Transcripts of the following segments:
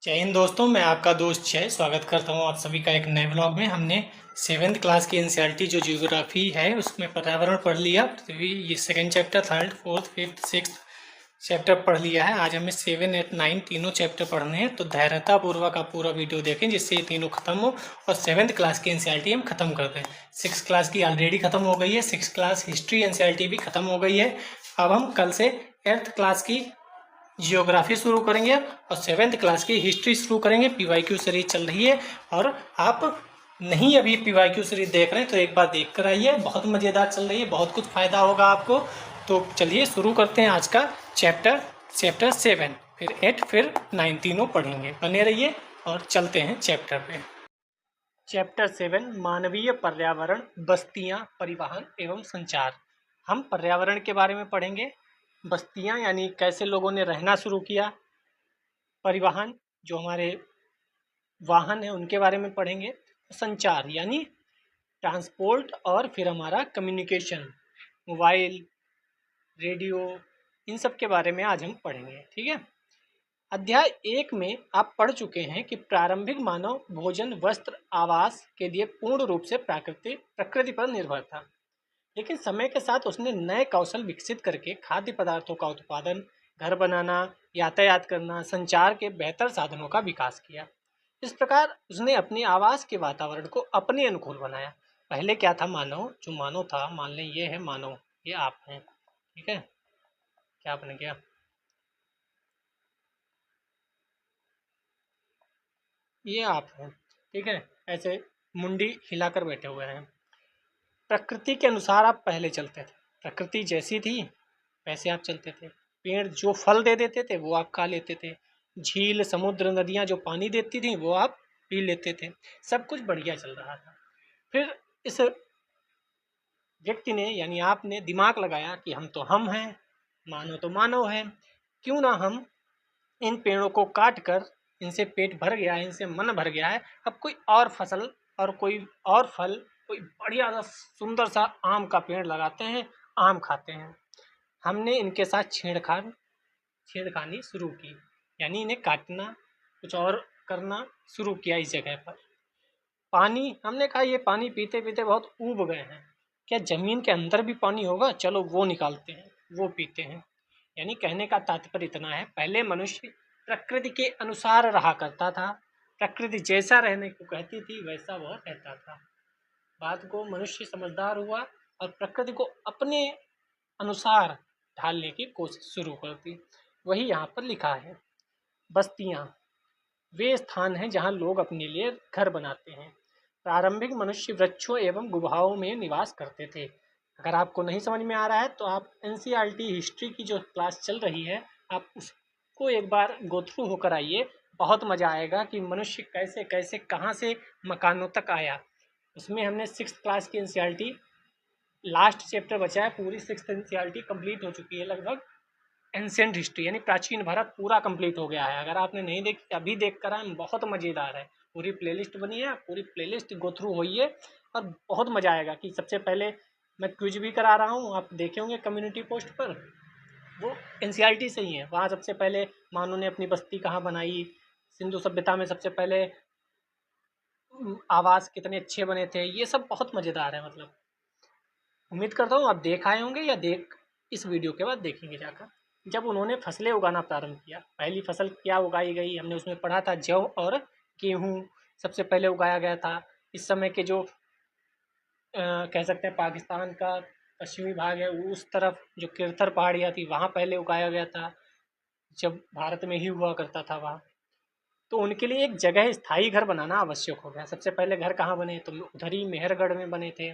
जय हिंद दोस्तों, मैं आपका दोस्त जय स्वागत करता हूं आप सभी का एक नए ब्लॉग में। हमने 7th क्लास की एनसीईआरटी जो जियोग्राफी है उसमें पर्यावरण पढ़ लिया। पृथ्वी ये second chapter, third, fourth, fifth, sixth chapter पढ़ लिया है। आज हमें 7, 8, 9 तीनों चैप्टर पढ़ने हैं, तो धैर्यतापूर्वक आप पूरा वीडियो देखें जिससे ये तीनों खत्म हो और 7th क्लास की एनसीईआरटी हम खत्म कर दें। 6th क्लास की ऑलरेडी खत्म हो गई है, 6th क्लास हिस्ट्री एनसीईआरटी भी खत्म हो गई है। अब हम कल से 8th क्लास की जियोग्राफी शुरू करेंगे और 7th क्लास की हिस्ट्री शुरू करेंगे। पीवाईक्यू सीरीज चल रही है और आप नहीं अभी पीवाईक्यू सीरीज देख रहे हैं तो एक बार देख कर आइए, बहुत मज़ेदार चल रही है, बहुत कुछ फ़ायदा होगा आपको। तो चलिए शुरू करते हैं आज का चैप्टर 7, फिर 8, फिर 9 तीनों पढ़ेंगे। बने रहिए और चलते हैं चैप्टर पे। चैप्टर 7 मानवीय पर्यावरण, बस्तियां, परिवहन एवं संचार। हम पर्यावरण के बारे में पढ़ेंगे, बस्तियां यानी कैसे लोगों ने रहना शुरू किया, परिवहन जो हमारे वाहन हैं उनके बारे में पढ़ेंगे, संचार यानी ट्रांसपोर्ट और फिर हमारा कम्युनिकेशन, मोबाइल, रेडियो, इन सब के बारे में आज हम पढ़ेंगे। ठीक है। अध्याय 1 में आप पढ़ चुके हैं कि प्रारंभिक मानव भोजन, वस्त्र, आवास के लिए पूर्ण रूप से प्रकृति पर निर्भर था, लेकिन समय के साथ उसने नए कौशल विकसित करके खाद्य पदार्थों का उत्पादन, घर बनाना, यातायात करना, संचार के बेहतर साधनों का विकास किया। इस प्रकार उसने अपने आवास के वातावरण को अपने अनुकूल बनाया। पहले क्या था? मानव, जो मानव था, मान लें ये है मानव, ये आप हैं। ठीक है, क्या आपने किया? ये आप हैं। ठीक है, ऐसे मुंडी हिलाकर बैठे हुए हैं। प्रकृति के अनुसार आप पहले चलते थे, प्रकृति जैसी थी वैसे आप चलते थे। पेड़ जो फल दे देते थे वो आप खा लेते थे। झील, समुद्र, नदियाँ जो पानी देती थी वो आप पी लेते थे। सब कुछ बढ़िया चल रहा था। फिर इस व्यक्ति ने यानी आपने दिमाग लगाया कि हम तो हम हैं, मानव तो मानव है, क्यों ना हम इन पेड़ों को काट कर, इनसे पेट भर गया है, इनसे मन भर गया है, अब कोई और फसल और कोई और फल, कोई बढ़िया सा सुंदर सा आम का पेड़ लगाते हैं, आम खाते हैं। हमने इनके साथ छेड़खानी शुरू की, यानी इन्हें काटना, कुछ और करना शुरू किया इस जगह पर। पानी, हमने कहा ये पानी पीते पीते बहुत ऊब गए हैं, क्या ज़मीन के अंदर भी पानी होगा? चलो वो निकालते हैं, वो पीते हैं। यानी कहने का तात्पर्य इतना है, पहले मनुष्य प्रकृति के अनुसार रहा करता था, प्रकृति जैसा रहने को कहती थी वैसा वह रहता था। बात को मनुष्य समझदार हुआ और प्रकृति को अपने अनुसार ढालने की कोशिश शुरू कर दी। वही यहाँ पर लिखा है। बस्तियाँ वे स्थान हैं जहाँ लोग अपने लिए घर बनाते हैं। प्रारंभिक मनुष्य वृक्षों एवं गुफाओं में निवास करते थे। अगर आपको नहीं समझ में आ रहा है तो आप एनसीईआरटी हिस्ट्री की जो क्लास चल रही है आप उसको एक बार गो थ्रू होकर आइए, बहुत मज़ा आएगा कि मनुष्य कैसे कैसे कहाँ से मकानों तक आया। उसमें हमने 6th क्लास की एनसीईआरटी, लास्ट चैप्टर बचा है, पूरी 6th एनसीईआरटी कंप्लीट हो चुकी है लगभग। एंशिएंट हिस्ट्री यानी प्राचीन भारत पूरा कंप्लीट हो गया है। अगर आपने नहीं देखी अभी देख कर आए, बहुत मज़ेदार है। पूरी प्लेलिस्ट बनी है, पूरी प्लेलिस्ट गो थ्रू होइए और बहुत मज़ा आएगा। कि सबसे पहले मैं क्विज भी करा रहा हूँ, आप देखे होंगे कम्युनिटी पोस्ट पर, वो एनसीईआरटी से ही है। वहाँ सबसे पहले मानव ने अपनी बस्ती कहाँ बनाई, सिंधु सभ्यता में सबसे पहले आवास कितने अच्छे बने थे, ये सब बहुत मज़ेदार है। मतलब उम्मीद करता हूँ आप देख आए होंगे या इस वीडियो के बाद देखेंगे जाकर। जब उन्होंने फसलें उगाना प्रारंभ किया, पहली फसल क्या उगाई गई हमने उसमें पढ़ा था, जौ और गेहूँ सबसे पहले उगाया गया था। इस समय के जो कह सकते हैं पाकिस्तान का पश्चिमी भाग है, उस तरफ जो किरथर पहाड़ियाँ थी वहाँ पहले उगाया गया था, जब भारत में ही हुआ करता था वहाँ। तो उनके लिए एक जगह स्थायी घर बनाना आवश्यक हो गया। सबसे पहले घर कहाँ बने? तो उधर ही मेहरगढ़ में बने थे।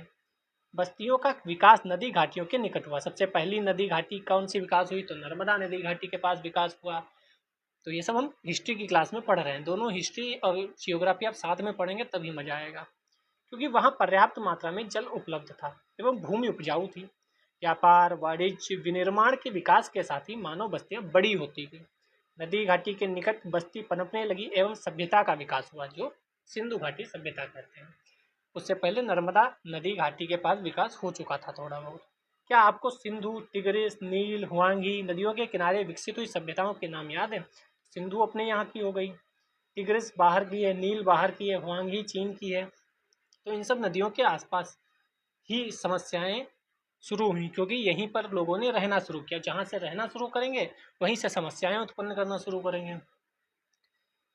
बस्तियों का विकास नदी घाटियों के निकट हुआ। सबसे पहली नदी घाटी कौन सी विकास हुई? तो नर्मदा नदी घाटी के पास विकास हुआ। तो ये सब हम हिस्ट्री की क्लास में पढ़ रहे हैं। दोनों हिस्ट्री और जियोग्राफी आप साथ में पढ़ेंगे तभी मजा आएगा, क्योंकि वहाँ पर्याप्त मात्रा में जल उपलब्ध था एवं भूमि उपजाऊ थी। व्यापार, वाणिज्य, विनिर्माण के विकास के साथ ही मानव बस्तियाँ बड़ी होती गई। नदी घाटी के निकट बस्ती पनपने लगी एवं सभ्यता का विकास हुआ, जो सिंधु घाटी सभ्यता कहते हैं। उससे पहले नर्मदा नदी घाटी के पास विकास हो चुका था थोड़ा बहुत। क्या आपको सिंधु, टिग्रिस, नील, हुआंगी नदियों के किनारे विकसित हुई सभ्यताओं के नाम याद है? सिंधु अपने यहाँ की हो गई, टिग्रिस बाहर की है, नील बाहर की है, हुआंगी चीन की है। तो इन सब नदियों के आसपास ही समस्याएं शुरू हुई, क्योंकि यहीं पर लोगों ने रहना शुरू किया। जहाँ से रहना शुरू करेंगे वहीं से समस्याएं उत्पन्न करना शुरू करेंगे।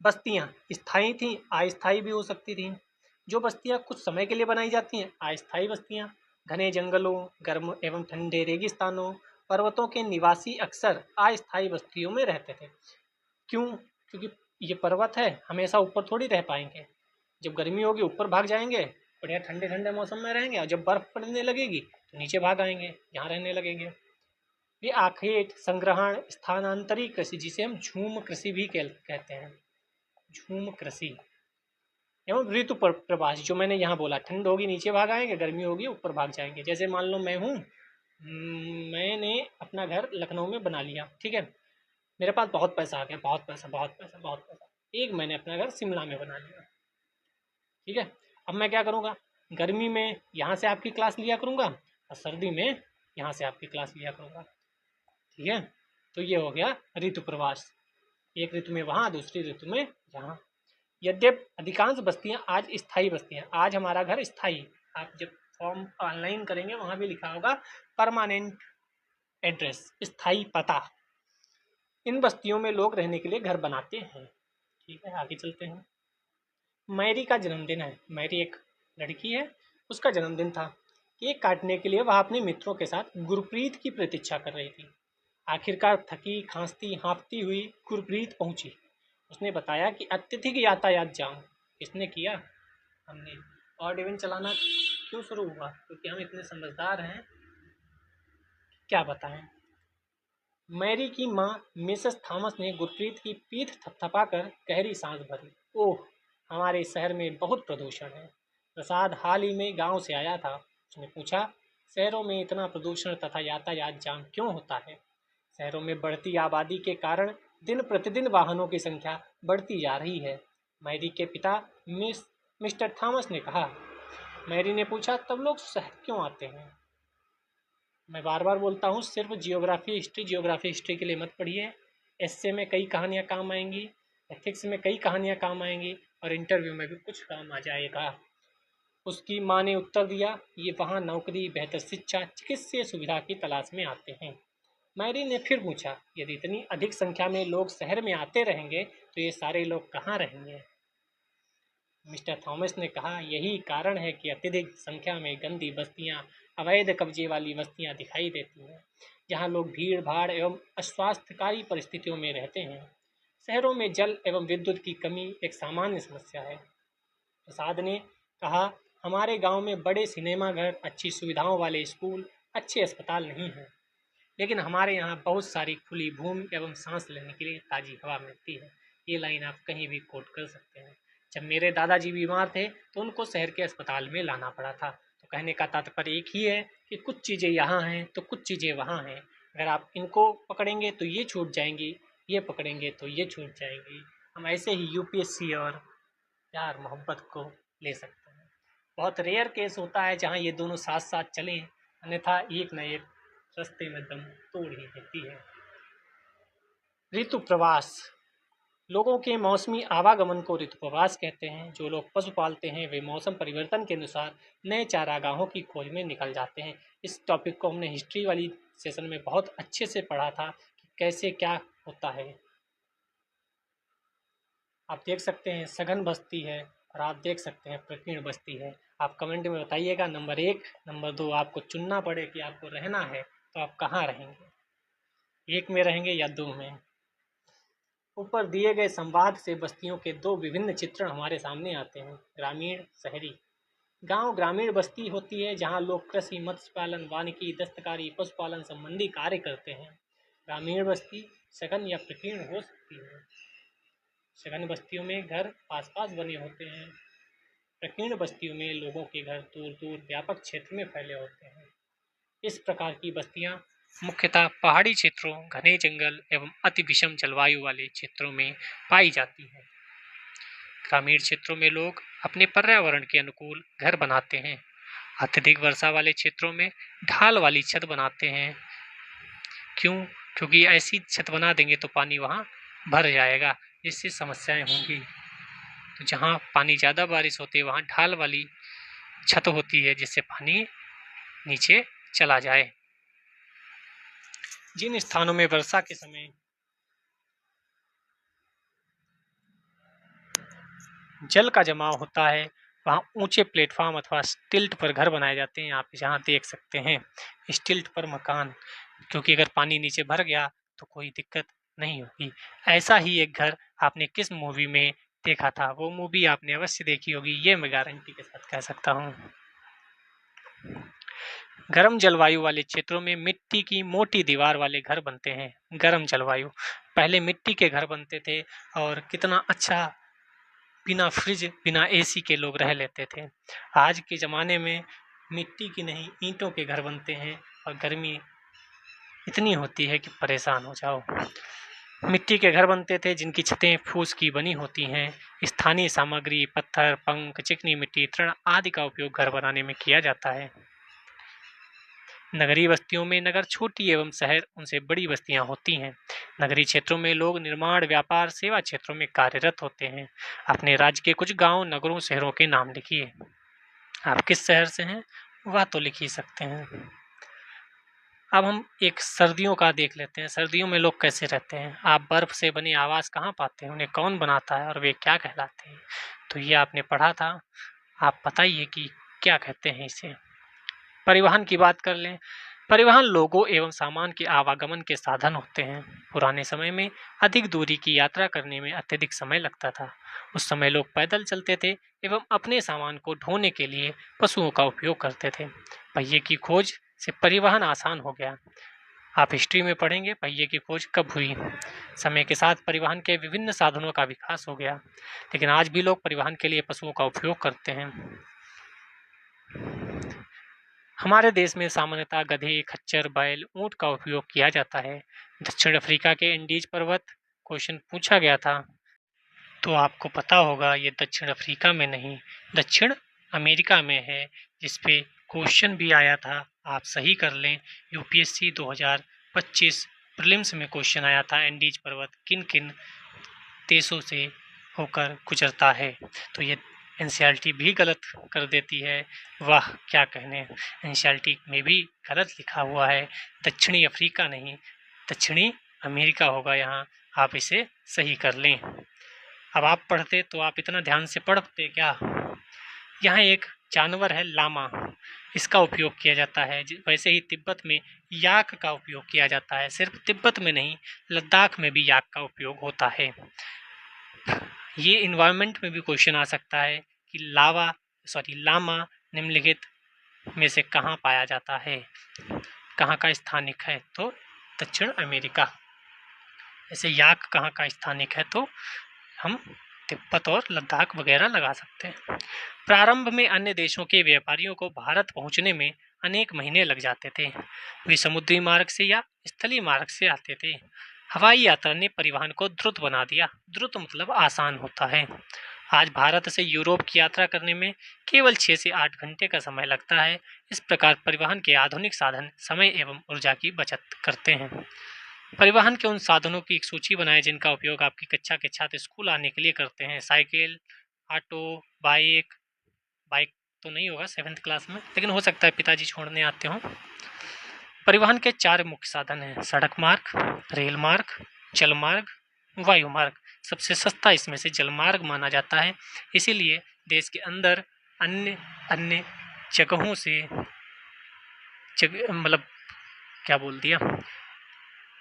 बस्तियां स्थायी थी, अस्थायी भी हो सकती थी। जो बस्तियां कुछ समय के लिए बनाई जाती हैं, अस्थायी बस्तियां। घने जंगलों, गर्म एवं ठंडे रेगिस्तानों, पर्वतों के निवासी अक्सर अस्थायी बस्तियों में रहते थे। क्यों? क्योंकि ये पर्वत है, हमेशा ऊपर थोड़ी रह पाएंगे। जब गर्मी होगी ऊपर भाग जाएंगे, बढ़िया ठंडे ठंडे मौसम में रहेंगे, और जब बर्फ पड़ने लगेगी तो नीचे भाग आएंगे, यहाँ रहने लगेंगे। ये आखेट, संग्रहण, स्थानांतरी कृषि, जिसे हम झूम कृषि भी कहते हैं, झूम कृषि एवं ऋतु प्रवास, जो मैंने यहाँ बोला, ठंड होगी नीचे भाग आएंगे, गर्मी होगी ऊपर भाग जाएंगे। जैसे मान लो मैं हूँ, मैंने अपना घर लखनऊ में बना लिया, ठीक है, मेरे पास बहुत पैसा आ गया, बहुत पैसा बहुत पैसा बहुत पैसा। एक मैंने अपना घर शिमला में बना लिया, ठीक है। अब मैं क्या करूँगा, गर्मी में यहाँ से आपकी क्लास लिया करूँगा और सर्दी में यहाँ से आपकी क्लास लिया करूँगा, ठीक है। तो ये हो गया ऋतु प्रवास, एक ऋतु में वहाँ, दूसरी ऋतु में यहाँ। यद्यप अधिकांश बस्तियां आज स्थायी बस्तियां, आज हमारा घर स्थायी, आप जब फॉर्म ऑनलाइन करेंगे वहां भी लिखा होगा परमानेंट एड्रेस, स्थायी पता। इन बस्तियों में लोग रहने के लिए घर बनाते हैं, ठीक है। आगे चलते हैं। मैरी का जन्मदिन है, मैरी एक लड़की है, उसका जन्मदिन था। केक काटने के लिए वह अपने मित्रों के साथ गुरप्रीत की प्रतीक्षा कर रही थी। आखिरकार थकी, खांसती, हाँफती हुई गुरप्रीत पहुंची। उसने बताया कि अत्यधिक यातायात जाम किसने किया? हमने। ऑड इवन चलाना क्यों शुरू हुआ? क्योंकि हम इतने समझदार हैं, क्या बताएं। मैरी की माँ मिसेस थॉमस ने गुरप्रीत की पीठ थपथपाकर गहरी सांस भरी। ओह, हमारे शहर में बहुत प्रदूषण है। प्रसाद हाल ही में गांव से आया था। उसने पूछा, शहरों में इतना प्रदूषण तथा यातायात जाम क्यों होता है? शहरों में बढ़ती आबादी के कारण दिन प्रतिदिन वाहनों की संख्या बढ़ती जा रही है, मैरी के पिता मिस्टर थॉमस ने कहा। मैरी ने पूछा, तब लोग शहर क्यों आते हैं? मैं बार बार बोलता हूँ, सिर्फ जियोग्राफी हिस्ट्री के लिए मत पढ़िए। एस्से में कई कहानियाँ काम आएंगी, एथिक्स में कई कहानियाँ काम आएंगी, और इंटरव्यू में भी कुछ काम आ जाएगा। उसकी माँ ने उत्तर दिया, ये वहाँ नौकरी, बेहतर शिक्षा, चिकित्सीय सुविधा की तलाश में आते हैं। मैरी ने फिर पूछा, यदि इतनी अधिक संख्या में लोग शहर में आते रहेंगे तो ये सारे लोग कहाँ रहेंगे? मिस्टर थॉमस ने कहा, यही कारण है कि अत्यधिक संख्या में गंदी बस्तियां, अवैध कब्जे वाली बस्तियां दिखाई देती हैं, जहां लोग भीड़ भाड़ एवं अस्वास्थ्यकारी परिस्थितियों में रहते हैं। शहरों में जल एवं विद्युत की कमी एक सामान्य समस्या है। प्रसाद ने कहा, हमारे गांव में बड़े सिनेमा घर, अच्छी सुविधाओं वाले स्कूल, अच्छे अस्पताल नहीं हैं, लेकिन हमारे यहाँ बहुत सारी खुली भूमि एवं सांस लेने के लिए ताज़ी हवा मिलती है। ये लाइन आप कहीं भी कोट कर सकते हैं। जब मेरे दादाजी बीमार थे तो उनको शहर के अस्पताल में लाना पड़ा था। तो कहने का तात्पर्य एक ही है कि कुछ चीज़ें यहाँ हैं तो कुछ चीज़ें वहाँ हैं। अगर आप इनको पकड़ेंगे तो ये छूट जाएंगी, ये पकड़ेंगे तो ये छूट जाएंगी। हम ऐसे ही यूपीएससी और प्यार मोहब्बत को ले सकते हैं। बहुत रेयर केस होता है जहाँ ये दोनों साथ साथ चलें, अन्यथा एक न एक रास्ते में दम तोड़ ही देती है। ऋतु प्रवास, लोगों के मौसमी आवागमन को ऋतु प्रवास कहते हैं। जो लोग पशु पालते हैं वे मौसम परिवर्तन के अनुसार नए चारागाहों की खोज में निकल जाते हैं। इस टॉपिक को हमने हिस्ट्री वाली सेशन में बहुत अच्छे से पढ़ा था कि कैसे क्या होता है। आप देख सकते हैं सघन बस्ती है, और आप देख सकते हैं प्रकीर्ण बस्ती है। आप कमेंट में बताइएगा, नंबर 1, नंबर 2, आपको चुनना पड़े कि आपको रहना है तो आप कहाँ रहेंगे, 1 में रहेंगे या 2 में। ऊपर दिए गए संवाद से बस्तियों के 2 विभिन्न चित्रण हमारे सामने आते हैं, ग्रामीण, शहरी। गांव ग्रामीण बस्ती होती है जहां लोग कृषि, मत्स्य पालन, वानिकी, दस्तकारी, पशुपालन संबंधी कार्य करते हैं। ग्रामीण बस्ती सघन या प्रकीर्ण हो सकती है। सघन बस्तियों में घर आस पास बने होते हैं। प्रकीर्ण बस्तियों में लोगों के घर दूर दूर व्यापक क्षेत्र में फैले होते हैं। इस प्रकार की बस्तियां मुख्यतः पहाड़ी क्षेत्रों, घने जंगल एवं अति विषम जलवायु वाले क्षेत्रों में पाई जाती हैं। ग्रामीण क्षेत्रों में लोग अपने पर्यावरण के अनुकूल घर बनाते हैं। अत्यधिक वर्षा वाले क्षेत्रों में ढाल वाली छत बनाते हैं। क्यों? क्योंकि ऐसी छत बना देंगे तो पानी वहाँ भर जाएगा, जिससे समस्याएं होंगी। तो जहाँ पानी ज़्यादा बारिश होती है वहाँ ढाल वाली छत होती है जिससे पानी नीचे चला जाए। जिन स्थानों में वर्षा के समय जल का जमाव होता है वहाँ ऊंचे प्लेटफॉर्म अथवा स्टिल्ट पर घर बनाए जाते हैं। आप यहाँ देख सकते हैं स्टिल्ट पर मकान, क्योंकि अगर पानी नीचे भर गया तो कोई दिक्कत नहीं होगी। ऐसा ही एक घर आपने किस मूवी में देखा था, वो मूवी आपने अवश्य देखी होगी, ये मैं गारंटी के साथ कह सकता हूँ। गर्म जलवायु वाले क्षेत्रों में मिट्टी की मोटी दीवार वाले घर बनते हैं। गर्म जलवायु, पहले मिट्टी के घर बनते थे और कितना अच्छा बिना फ्रिज बिना एसी के लोग रह लेते थे। आज के ज़माने में मिट्टी की नहीं ईंटों के घर बनते हैं और गर्मी इतनी होती है कि परेशान हो जाओ। मिट्टी के घर बनते थे जिनकी छतें फूस की बनी होती हैं। स्थानीय सामग्री पत्थर, पंख, चिकनी मिट्टी, तृण आदि का उपयोग घर बनाने में किया जाता है। नगरीय बस्तियों में नगर छोटी एवं शहर उनसे बड़ी बस्तियां होती हैं। नगरीय क्षेत्रों में लोग निर्माण, व्यापार, सेवा क्षेत्रों में कार्यरत होते हैं। अपने राज्य के कुछ गांव, नगरों, शहरों के नाम लिखिए। आप किस शहर से हैं वह तो लिख ही सकते हैं। अब हम एक सर्दियों का देख लेते हैं। सर्दियों में लोग कैसे रहते हैं। आप बर्फ से बने आवास कहाँ पाते हैं, उन्हें कौन बनाता है और वे क्या कहलाते हैं, तो ये आपने पढ़ा था। आप बताइए कि क्या कहते हैं इसे। परिवहन की बात कर लें। परिवहन लोगों एवं सामान के आवागमन के साधन होते हैं। पुराने समय में अधिक दूरी की यात्रा करने में अत्यधिक समय लगता था। उस समय लोग पैदल चलते थे एवं अपने सामान को ढोने के लिए पशुओं का उपयोग करते थे। पहिए की खोज से परिवहन आसान हो गया। आप हिस्ट्री में पढ़ेंगे पहिए की खोज कब हुई। समय के साथ परिवहन के विभिन्न साधनों का विकास हो गया, लेकिन आज भी लोग परिवहन के लिए पशुओं का उपयोग करते हैं। हमारे देश में सामान्यतः गधे, खच्चर, बैल, ऊंट का उपयोग किया जाता है। दक्षिण अफ्रीका के एंडीज पर्वत क्वेश्चन पूछा गया था, तो आपको पता होगा ये दक्षिण अफ्रीका में नहीं दक्षिण अमेरिका में है, जिस पे क्वेश्चन भी आया था। आप सही कर लें। यूपीएससी 2025 प्रीलिम्स में क्वेश्चन आया था एंडीज पर्वत किन किन देशों से होकर गुजरता है। तो ये एनसीईआरटी भी गलत कर देती है। वाह क्या कहने, एनसीईआरटी में भी गलत लिखा हुआ है। दक्षिणी अफ्रीका नहीं दक्षिणी अमेरिका होगा यहाँ। आप इसे सही कर लें। अब आप पढ़ते तो आप इतना ध्यान से पढ़ते क्या। यहाँ एक जानवर है लामा, इसका उपयोग किया जाता है। वैसे ही तिब्बत में याक का उपयोग किया जाता है। सिर्फ तिब्बत में नहीं लद्दाख में भी याक का उपयोग होता है। ये इन्वायरमेंट में भी क्वेश्चन आ सकता है कि लामा निम्नलिखित में से कहाँ पाया जाता है, कहाँ का स्थानिक है, तो दक्षिण अमेरिका। ऐसे याक कहाँ का स्थानिक है, तो हम तिब्बत और लद्दाख वगैरह लगा सकते हैं। प्रारंभ में अन्य देशों के व्यापारियों को भारत पहुंचने में अनेक महीने लग जाते थे। वे समुद्री मार्ग से या स्थलीय मार्ग से आते थे। हवाई यात्रा ने परिवहन को द्रुत बना दिया। द्रुत मतलब आसान होता है। आज भारत से यूरोप की यात्रा करने में केवल 6 से 8 घंटे का समय लगता है। इस प्रकार परिवहन के आधुनिक साधन समय एवं ऊर्जा की बचत करते हैं। परिवहन के उन साधनों की एक सूची बनाएं जिनका उपयोग आपकी कक्षा के छात्र स्कूल आने के लिए करते हैं। साइकिल, ऑटो, बाइक तो नहीं होगा 7th क्लास में, लेकिन हो सकता है पिताजी छोड़ने आते हों। परिवहन के 4 मुख्य साधन हैं, सड़क मार्ग, रेल मार्ग, जल मार्ग, वायु मार्ग। सबसे सस्ता इसमें से जल मार्ग माना जाता है। इसीलिए देश के अंदर अन्य अन्य जगहों से मतलब क्या बोल दिया,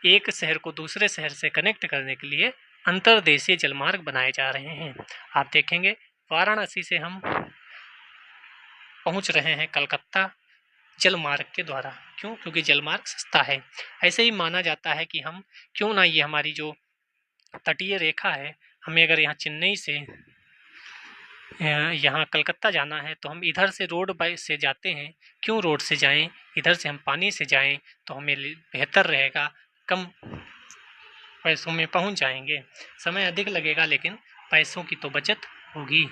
एक शहर को दूसरे शहर से कनेक्ट करने के लिए अंतर्देशीय जलमार्ग बनाए जा रहे हैं। आप देखेंगे वाराणसी से हम पहुंच रहे हैं कलकत्ता जलमार्ग के द्वारा। क्यों? क्योंकि जलमार्ग सस्ता है। ऐसे ही माना जाता है कि हम क्यों ना ये हमारी जो तटीय रेखा है, हमें अगर यहाँ चेन्नई से यहाँ कलकत्ता जाना है तो हम इधर से रोड बाई से जाते हैं। क्यों रोड से जाएं, इधर से हम पानी से जाएं तो हमें बेहतर रहेगा, कम पैसों में पहुंच जाएंगे। समय अधिक लगेगा लेकिन पैसों की तो बचत होगी।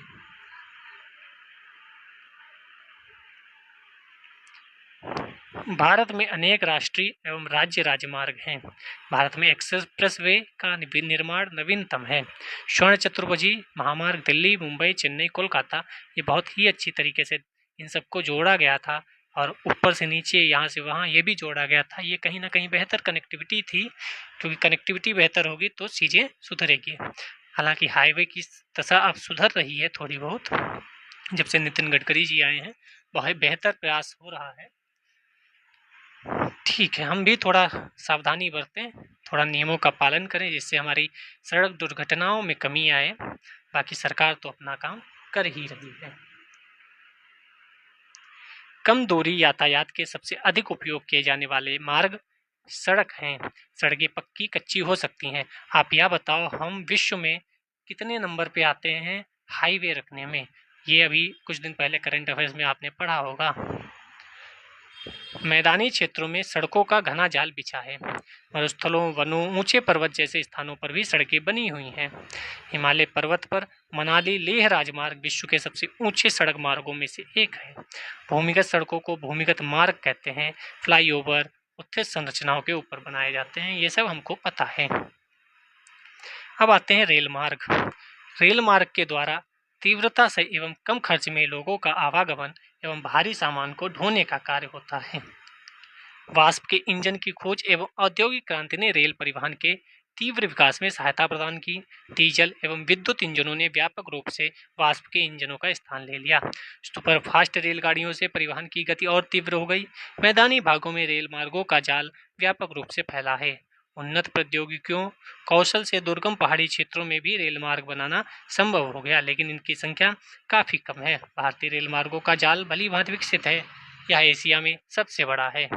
भारत में अनेक राष्ट्रीय एवं राज्य राजमार्ग हैं। भारत में एक्सप्रेस वे का निर्माण नवीनतम है। स्वर्ण चतुर्भुजी महामार्ग दिल्ली, मुंबई, चेन्नई, कोलकाता, ये बहुत ही अच्छी तरीके से इन सबको जोड़ा गया था और ऊपर से नीचे, यहाँ से वहाँ, ये भी जोड़ा गया था। ये कहीं ना कहीं बेहतर कनेक्टिविटी थी, क्योंकि कनेक्टिविटी बेहतर होगी तो चीज़ें सुधरेगी। हालांकि हाईवे की दशा अब सुधर रही है थोड़ी बहुत, जब से नितिन गडकरी जी आए हैं बहुत बेहतर प्रयास हो रहा है। ठीक है, हम भी थोड़ा सावधानी बरतें, थोड़ा नियमों का पालन करें, जिससे हमारी सड़क दुर्घटनाओं में कमी आए। बाकी सरकार तो अपना काम कर ही रही है। कम दूरी यातायात के सबसे अधिक उपयोग किए जाने वाले मार्ग सड़क हैं। सड़कें पक्की कच्ची हो सकती हैं। आप यह बताओ, हम विश्व में कितने नंबर पे आते हैं हाईवे रखने में? ये अभी कुछ दिन पहले करंट अफेयर्स में आपने पढ़ा होगा। मैदानी क्षेत्रों में सड़कों का घना जाल बिछा है। मरुस्थलों, वनों, ऊंचे पर्वत जैसे स्थानों पर भी सड़कें बनी हुई हैं। हिमालय पर्वत पर मनाली लेह राजमार्ग विश्व के सबसे ऊंचे सड़क मार्गों में से एक है। भूमिगत सड़कों को भूमिगत मार्ग कहते हैं। फ्लाईओवर उत्थित संरचनाओं के ऊपर बनाए जाते हैं। ये सब हमको पता है। अब आते हैं रेल मार्ग। रेल मार्ग के द्वारा तीव्रता से एवं कम खर्च में लोगों का आवागमन एवं भारी सामान को ढोने का कार्य होता है। वाष्प के इंजन की खोज एवं औद्योगिक क्रांति ने रेल परिवहन के तीव्र विकास में सहायता प्रदान की। डीजल एवं विद्युत इंजनों ने व्यापक रूप से वाष्प के इंजनों का स्थान ले लिया। सुपरफास्ट रेलगाड़ियों से परिवहन की गति और तीव्र हो गई। मैदानी भागों में रेल मार्गों का जाल व्यापक रूप से फैला है। उन्नत प्रौद्योगिकियों कौशल से दुर्गम पहाड़ी क्षेत्रों में भी रेल मार्ग बनाना संभव हो गया, लेकिन इनकी संख्या काफ़ी कम है। भारतीय रेल मार्गों का जाल भली भांति विकसित है। यह एशिया में सबसे बड़ा है।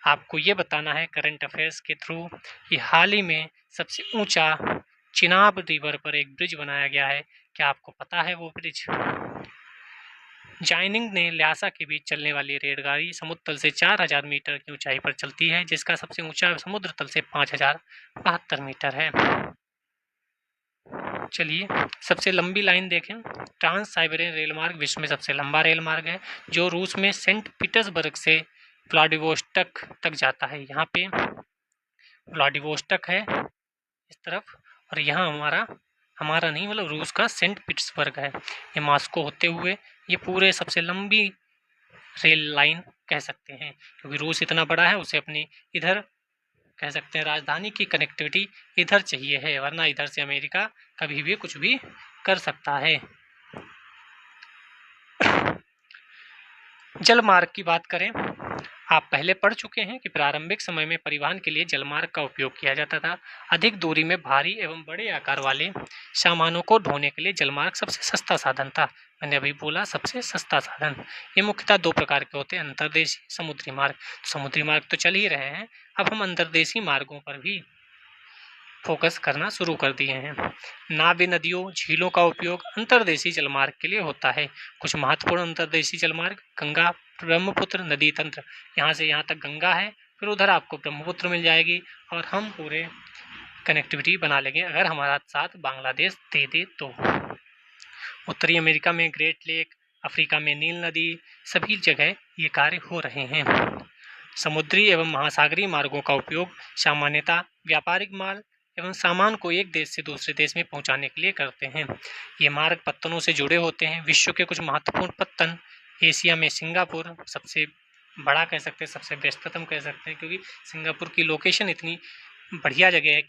आपको ये बताना है करंट अफेयर्स के थ्रू कि हाल ही में सबसे ऊंचा चिनाब रिवर पर एक ब्रिज बनाया गया है। क्या आपको पता है वो ब्रिज? जाइनिंग ने ल्यासा के बीच चलने वाली रेलगाड़ी समुद्र तल से 4000 मीटर की ऊंचाई पर चलती है, जिसका सबसे ऊंचा समुद्र तल से 5072 मीटर है। चलिए, सबसे लंबी लाइन देखें। ट्रांस साइबेरियन रेल मार्ग विश्व में सबसे लंबा रेल मार्ग है, जो रूस में सेंट पीटर्सबर्ग से व्लादिवोस्टोक तक जाता है। यहाँ पे व्लादिवोस्टोक है इस तरफ, और यहाँ हमारा नहीं, मतलब रूस का सेंट पीटर्सबर्ग है। ये मॉस्को होते हुए ये पूरे सबसे लंबी रेल लाइन कह सकते हैं, क्योंकि रूस इतना बड़ा है, उसे अपनी इधर कह सकते हैं राजधानी की कनेक्टिविटी इधर चाहिए है, वरना इधर से अमेरिका कभी भी कुछ भी कर सकता है। जलमार्ग की बात करें, आप पहले पढ़ चुके हैं कि प्रारंभिक समय में परिवहन के लिए जलमार्ग का उपयोग किया जाता था। अधिक दूरी में भारी एवं बड़े आकार वाले सामानों को ढोने के लिए जलमार्ग सबसे सस्ता साधन था। मैंने अभी बोला सबसे सस्ता साधन। ये मुख्यतः दो प्रकार के होते हैं, अंतर्देशीय, समुद्री मार्ग। समुद्री मार्ग तो चल ही रहे हैं, अब हम अंतर्देशीय मार्गों पर भी फोकस करना शुरू कर दिए हैं। नावे, नदियों, झीलों का उपयोग अंतर्देशीय जलमार्ग के लिए होता है। कुछ महत्वपूर्ण अंतर्देशीय जलमार्ग: गंगा ब्रह्मपुत्र नदी तंत्र, यहाँ से यहाँ तक गंगा है, फिर उधर आपको ब्रह्मपुत्र मिल जाएगी, और हम पूरे कनेक्टिविटी बना लेंगे अगर हमारा साथ बांग्लादेश दे दे तो। उत्तरी अमेरिका में ग्रेट लेक, अफ्रीका में नील नदी, सभी जगह ये कार्य हो रहे हैं। समुद्री एवं महासागरीय मार्गों का उपयोग सामान्यतः व्यापारिक माल एवं सामान को एक देश से दूसरे देश में पहुंचाने के लिए करते हैं। ये मार्ग पत्तनों से जुड़े होते हैं। विश्व के कुछ महत्वपूर्ण पत्तन: एशिया में सिंगापुर सबसे बड़ा कह सकते हैं, सबसे व्यस्ततम कह सकते हैं, क्योंकि सिंगापुर की लोकेशन इतनी बढ़िया जगह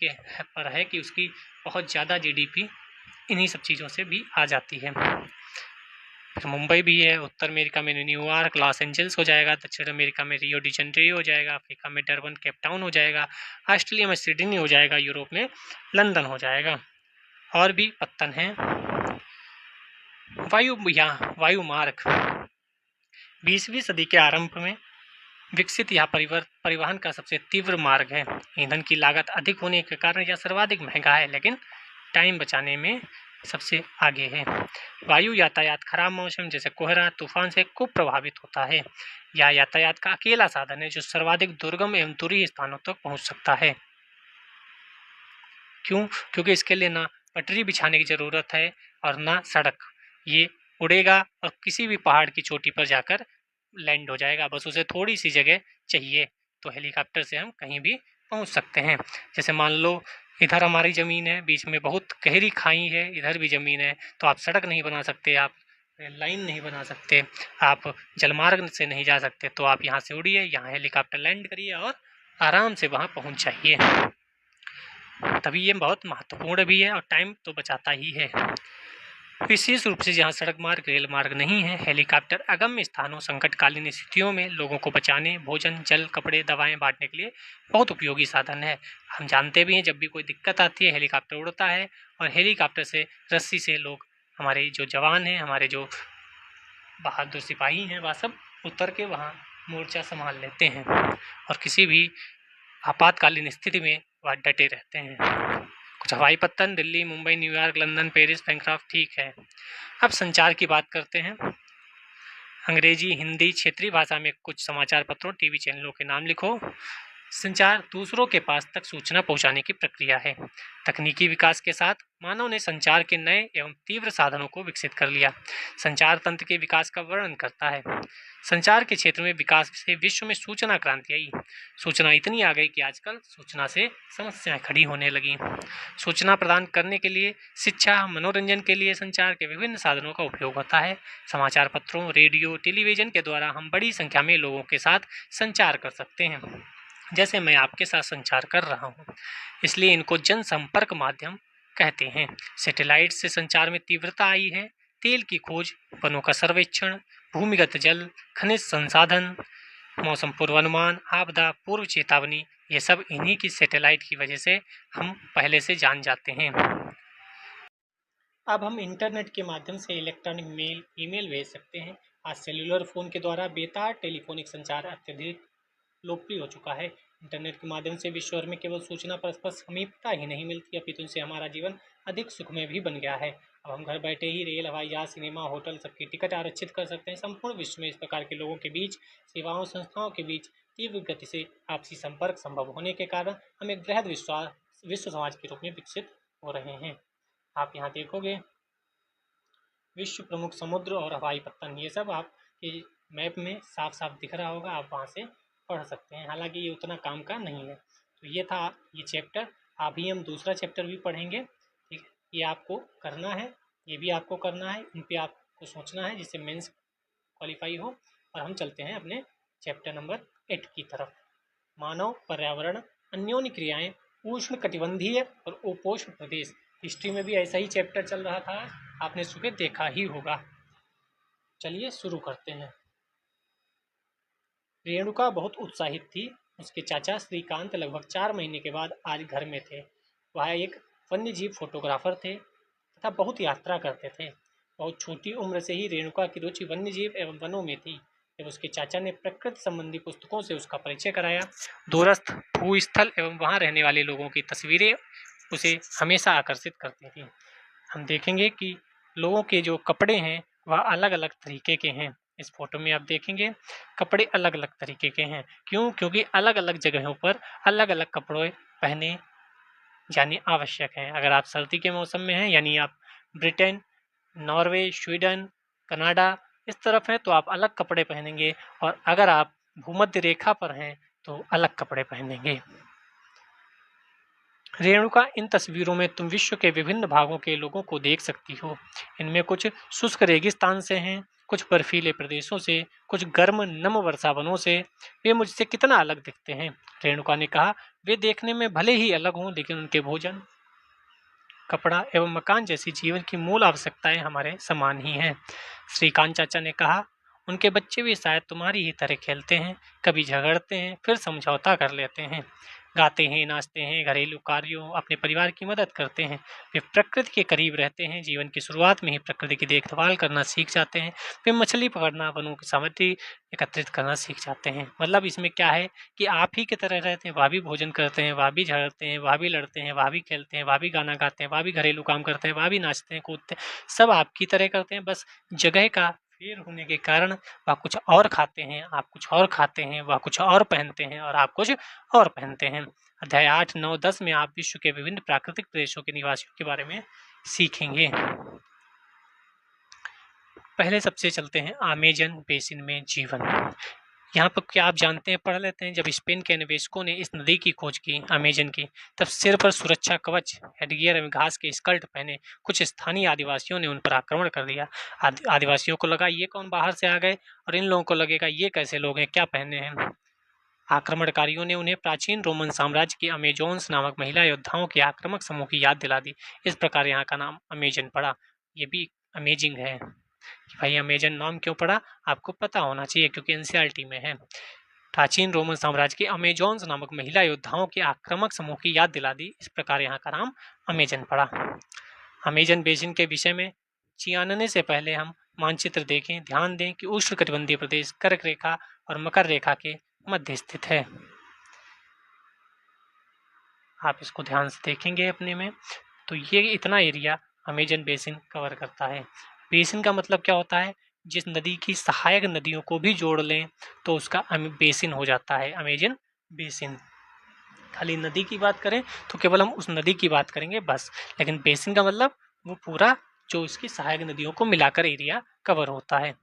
है कि उसकी बहुत ज़्यादा जीडीपी इन्हीं सब चीज़ों से भी आ जाती है। फिर मुंबई भी है। उत्तर अमेरिका में न्यूयॉर्क, लॉस एंजल्स हो जाएगा। दक्षिण अमेरिका में रियो डी जेनेरियो हो जाएगा। अफ्रीका में डरबन, केप टाउन हो जाएगा। ऑस्ट्रेलिया में सिडनी हो जाएगा। यूरोप में लंदन हो जाएगा। और भी पत्तन हैं। वायु मार्ग 20वीं सदी के आरंभ में विकसित यह परिवहन का सबसे तीव्र मार्ग है। ईंधन की लागत अधिक होने के कारण यह सर्वाधिक महंगा है, लेकिन टाइम बचाने में सबसे आगे है। वायु यातायात खराब मौसम जैसे कोहरा, तूफान से खूब प्रभावित होता है। यह यातायात का अकेला साधन है जो सर्वाधिक दुर्गम एवं दूरी स्थानों तक पहुंच सकता है। क्यों? क्योंकि इसके लिए ना पटरी बिछाने की ज़रूरत है और ना सड़क। ये उड़ेगा और किसी भी पहाड़ की चोटी पर जाकर लैंड हो जाएगा। बस उसे थोड़ी सी जगह चाहिए तो हेलीकॉप्टर से हम कहीं भी पहुंच सकते हैं। जैसे मान लो इधर हमारी ज़मीन है, बीच में बहुत गहरी खाई है, इधर भी ज़मीन है, तो आप सड़क नहीं बना सकते, आप रेल लाइन नहीं बना सकते, आप जलमार्ग से नहीं जा सकते, तो आप यहाँ से उड़िए, यहाँ हेलीकॉप्टर लैंड करिए और आराम से वहाँ पहुँच जाइए। तभी ये बहुत महत्वपूर्ण भी है और टाइम तो बचाता ही है। विशेष रूप से जहाँ सड़क मार्ग, रेल मार्ग नहीं है, हेलीकॉप्टर अगम्य स्थानों, संकटकालीन स्थितियों में लोगों को बचाने, भोजन, जल, कपड़े, दवाएं बांटने के लिए बहुत उपयोगी साधन है। हम जानते भी हैं जब भी कोई दिक्कत आती है हेलीकॉप्टर उड़ता है और हेलीकॉप्टर से रस्सी से लोग, हमारे जो जवान हैं, हमारे जो बहादुर सिपाही हैं, वह सब उतर के वहाँ मोर्चा संभाल लेते हैं और किसी भी आपातकालीन स्थिति में वह डटे रहते हैं। कुछ हवाई पत्तन Delhi, Mumbai, New York, London, Paris, Bangkok, ठीक है। अब संचार की बात करते हैं। अंग्रेजी, हिंदी, क्षेत्रीय भाषा में कुछ समाचार पत्रों, टीवी चैनलों के नाम लिखो। संचार दूसरों के पास तक सूचना पहुंचाने की प्रक्रिया है। तकनीकी विकास के साथ मानव ने संचार के नए एवं तीव्र साधनों को विकसित कर लिया। संचार तंत्र के विकास का वर्णन करता है। संचार के क्षेत्र में विकास से विश्व में सूचना क्रांति आई। सूचना इतनी आ गई कि आजकल सूचना से समस्याएं खड़ी होने लगी। सूचना प्रदान करने के लिए, शिक्षा, मनोरंजन के लिए संचार के विभिन्न साधनों का उपयोग होता है। समाचार पत्रों, रेडियो, टेलीविजन के द्वारा हम बड़ी संख्या में लोगों के साथ संचार कर सकते हैं, जैसे मैं आपके साथ संचार कर रहा हूँ, इसलिए इनको जनसंपर्क माध्यम कहते हैं। सैटेलाइट से संचार में तीव्रता आई है। तेल की खोज, वनों का सर्वेक्षण, भूमिगत जल, खनिज संसाधन, मौसम पूर्वानुमान, आपदा पूर्व चेतावनी, ये सब इन्हीं की सैटेलाइट की वजह से हम पहले से जान जाते हैं। अब हम इंटरनेट के माध्यम से इलेक्ट्रॉनिक मेल, ईमेल भेज सकते हैं। आज सेल्युलर फ़ोन के द्वारा बेतार टेलीफोनिक संचार अत्यधिक लोकप्रिय हो चुका है। इंटरनेट के माध्यम से विश्व भर में केवल सूचना परस्पर समीपता ही नहीं मिलती, अपितु इनसे हमारा जीवन अधिक सुखमय भी बन गया है। अब हम घर बैठे ही रेल, हवाई जहाज, सिनेमा, होटल सबकी टिकट आरक्षित कर सकते हैं। संपूर्ण विश्व में इस प्रकार के लोगों के बीच, सेवाओं, संस्थाओं के बीच तीव्र गति से आपसी संपर्क संभव होने के कारण हम एक बृहद विश्व समाज के रूप में विकसित हो रहे हैं। आप यहाँ देखोगे विश्व प्रमुख समुद्र और हवाई पत्तन, ये सब आपके मैप में साफ साफ दिख रहा होगा, आप वहाँ से पढ़ सकते हैं। हालांकि ये उतना काम का नहीं है। तो ये था ये चैप्टर। अभी हम दूसरा चैप्टर भी पढ़ेंगे, ठीक है। ये आपको करना है, ये भी आपको करना है, इन पर आपको सोचना है जिससे मेंस क्वालिफाई हो। और हम चलते हैं अपने चैप्टर नंबर 8 की तरफ। मानव, पर्यावरण, अन्योन्य क्रियाएं, उष्ण कटिबंधीय और उपोष्ण प्रदेश। हिस्ट्री में भी ऐसा ही चैप्टर चल रहा था, आपने सुबह देखा ही होगा। चलिए शुरू करते हैं। रेणुका बहुत उत्साहित थी। उसके चाचा श्रीकांत लगभग 4 महीने के बाद आज घर में थे। वह एक वन्यजीव फोटोग्राफर थे तथा बहुत यात्रा करते थे। बहुत छोटी उम्र से ही रेणुका की रुचि वन्यजीव एवं वनों में थी। जब उसके चाचा ने प्रकृति संबंधी पुस्तकों से उसका परिचय कराया, दूरस्थ भूस्थल एवं वहाँ रहने वाले लोगों की तस्वीरें उसे हमेशा आकर्षित करती थी। हम देखेंगे कि लोगों के जो कपड़े हैं वह अलग अलग तरीके के हैं। इस फोटो में आप देखेंगे कपड़े अलग अलग तरीके के हैं। क्यों? क्योंकि अलग अलग जगहों पर अलग अलग कपड़े पहने जाने आवश्यक हैं। अगर आप सर्दी के मौसम में हैं, यानी आप ब्रिटेन, नॉर्वे, स्वीडन, कनाडा इस तरफ हैं, तो आप अलग कपड़े पहनेंगे, और अगर आप भूमध्य रेखा पर हैं तो अलग कपड़े पहनेंगे। रेणुका, इन तस्वीरों में तुम विश्व के विभिन्न भागों के लोगों को देख सकती हो। इनमें कुछ शुष्क रेगिस्तान से हैं, कुछ बर्फीले प्रदेशों से, कुछ गर्म नम वर्षावनों से। वे मुझसे कितना अलग दिखते हैं। रेणुका ने कहा, वे देखने में भले ही अलग हों, लेकिन उनके भोजन, कपड़ा एवं मकान जैसी जीवन की मूल आवश्यकताएं हमारे समान ही हैं। श्रीकांत चाचा ने कहा, उनके बच्चे भी शायद तुम्हारी ही तरह खेलते हैं, कभी झगड़ते हैं, फिर समझौता कर लेते हैं, गाते हैं, नाचते हैं, घरेलू कार्यों, अपने परिवार की मदद करते हैं। वे प्रकृति के करीब रहते हैं, जीवन की शुरुआत में ही प्रकृति की देखभाल करना सीख जाते हैं। वे मछली पकड़ना, वनों की सामग्री एकत्रित करना सीख जाते हैं। मतलब इसमें क्या है कि आप ही की तरह रहते हैं, वह भी भोजन करते हैं, वह भी झगड़ते हैं, वह भी लड़ते हैं, वह भी खेलते हैं, वह भी गाना गाते हैं, वह भी घरेलू काम करते हैं, वह भी नाचते हैं, कूदते हैं, सब आपकी तरह करते हैं। बस जगह का फेर होने के कारण वह कुछ और खाते हैं, आप कुछ और खाते हैं, वह कुछ और पहनते हैं और आप कुछ और पहनते हैं। अध्याय 8, 9, 10 में आप विश्व के विभिन्न प्राकृतिक प्रदेशों के निवासियों के बारे में सीखेंगे। पहले सबसे चलते हैं अमेजन बेसिन में जीवन। यहाँ पर क्या आप जानते हैं, पढ़ लेते हैं। जब स्पेन के अन्वेषकों ने इस नदी की खोज की, अमेजन की, तब सिर पर सुरक्षा कवच, हेडगियर एवं घास के स्कर्ट पहने कुछ स्थानीय आदिवासियों ने उन पर आक्रमण कर दिया। आदिवासियों को लगा ये कौन बाहर से आ गए, और इन लोगों को लगेगा ये कैसे लोग हैं, क्या पहने हैं। आक्रमणकारियों ने उन्हें प्राचीन रोमन साम्राज्य की अमेजोन्स नामक महिला योद्धाओं के आक्रामक समूह की याद दिला दी। इस प्रकार यहाँ का नाम अमेजन पड़ा। ये भी अमेजिंग है कि भाई अमेजन नाम क्यों पड़ा, आपको पता होना चाहिए क्योंकि एनसीईआरटी में है। प्राचीन रोमन साम्राज्य के अमेजोन्स नामक महिला योद्धाओं के आक्रामक समूह की याद दिला दी, इस प्रकार यहाँ का नाम अमेजन पड़ा। अमेजन बेसिन के विषय में जानने से पहले हम मानचित्र देखें। ध्यान दें कि उष्णकटिबंधीय प्रदेश कर्क रेखा और मकर रेखा के मध्य स्थित है। आप इसको ध्यान से देखेंगे अपने में, तो ये इतना एरिया अमेजन बेसिन कवर करता है। बेसिन का मतलब क्या होता है, जिस नदी की सहायक नदियों को भी जोड़ लें तो उसका बेसिन हो जाता है अमेजन बेसिन। खाली नदी की बात करें तो केवल हम उस नदी की बात करेंगे बस, लेकिन बेसिन का मतलब वो पूरा जो इसकी सहायक नदियों को मिलाकर एरिया कवर होता है।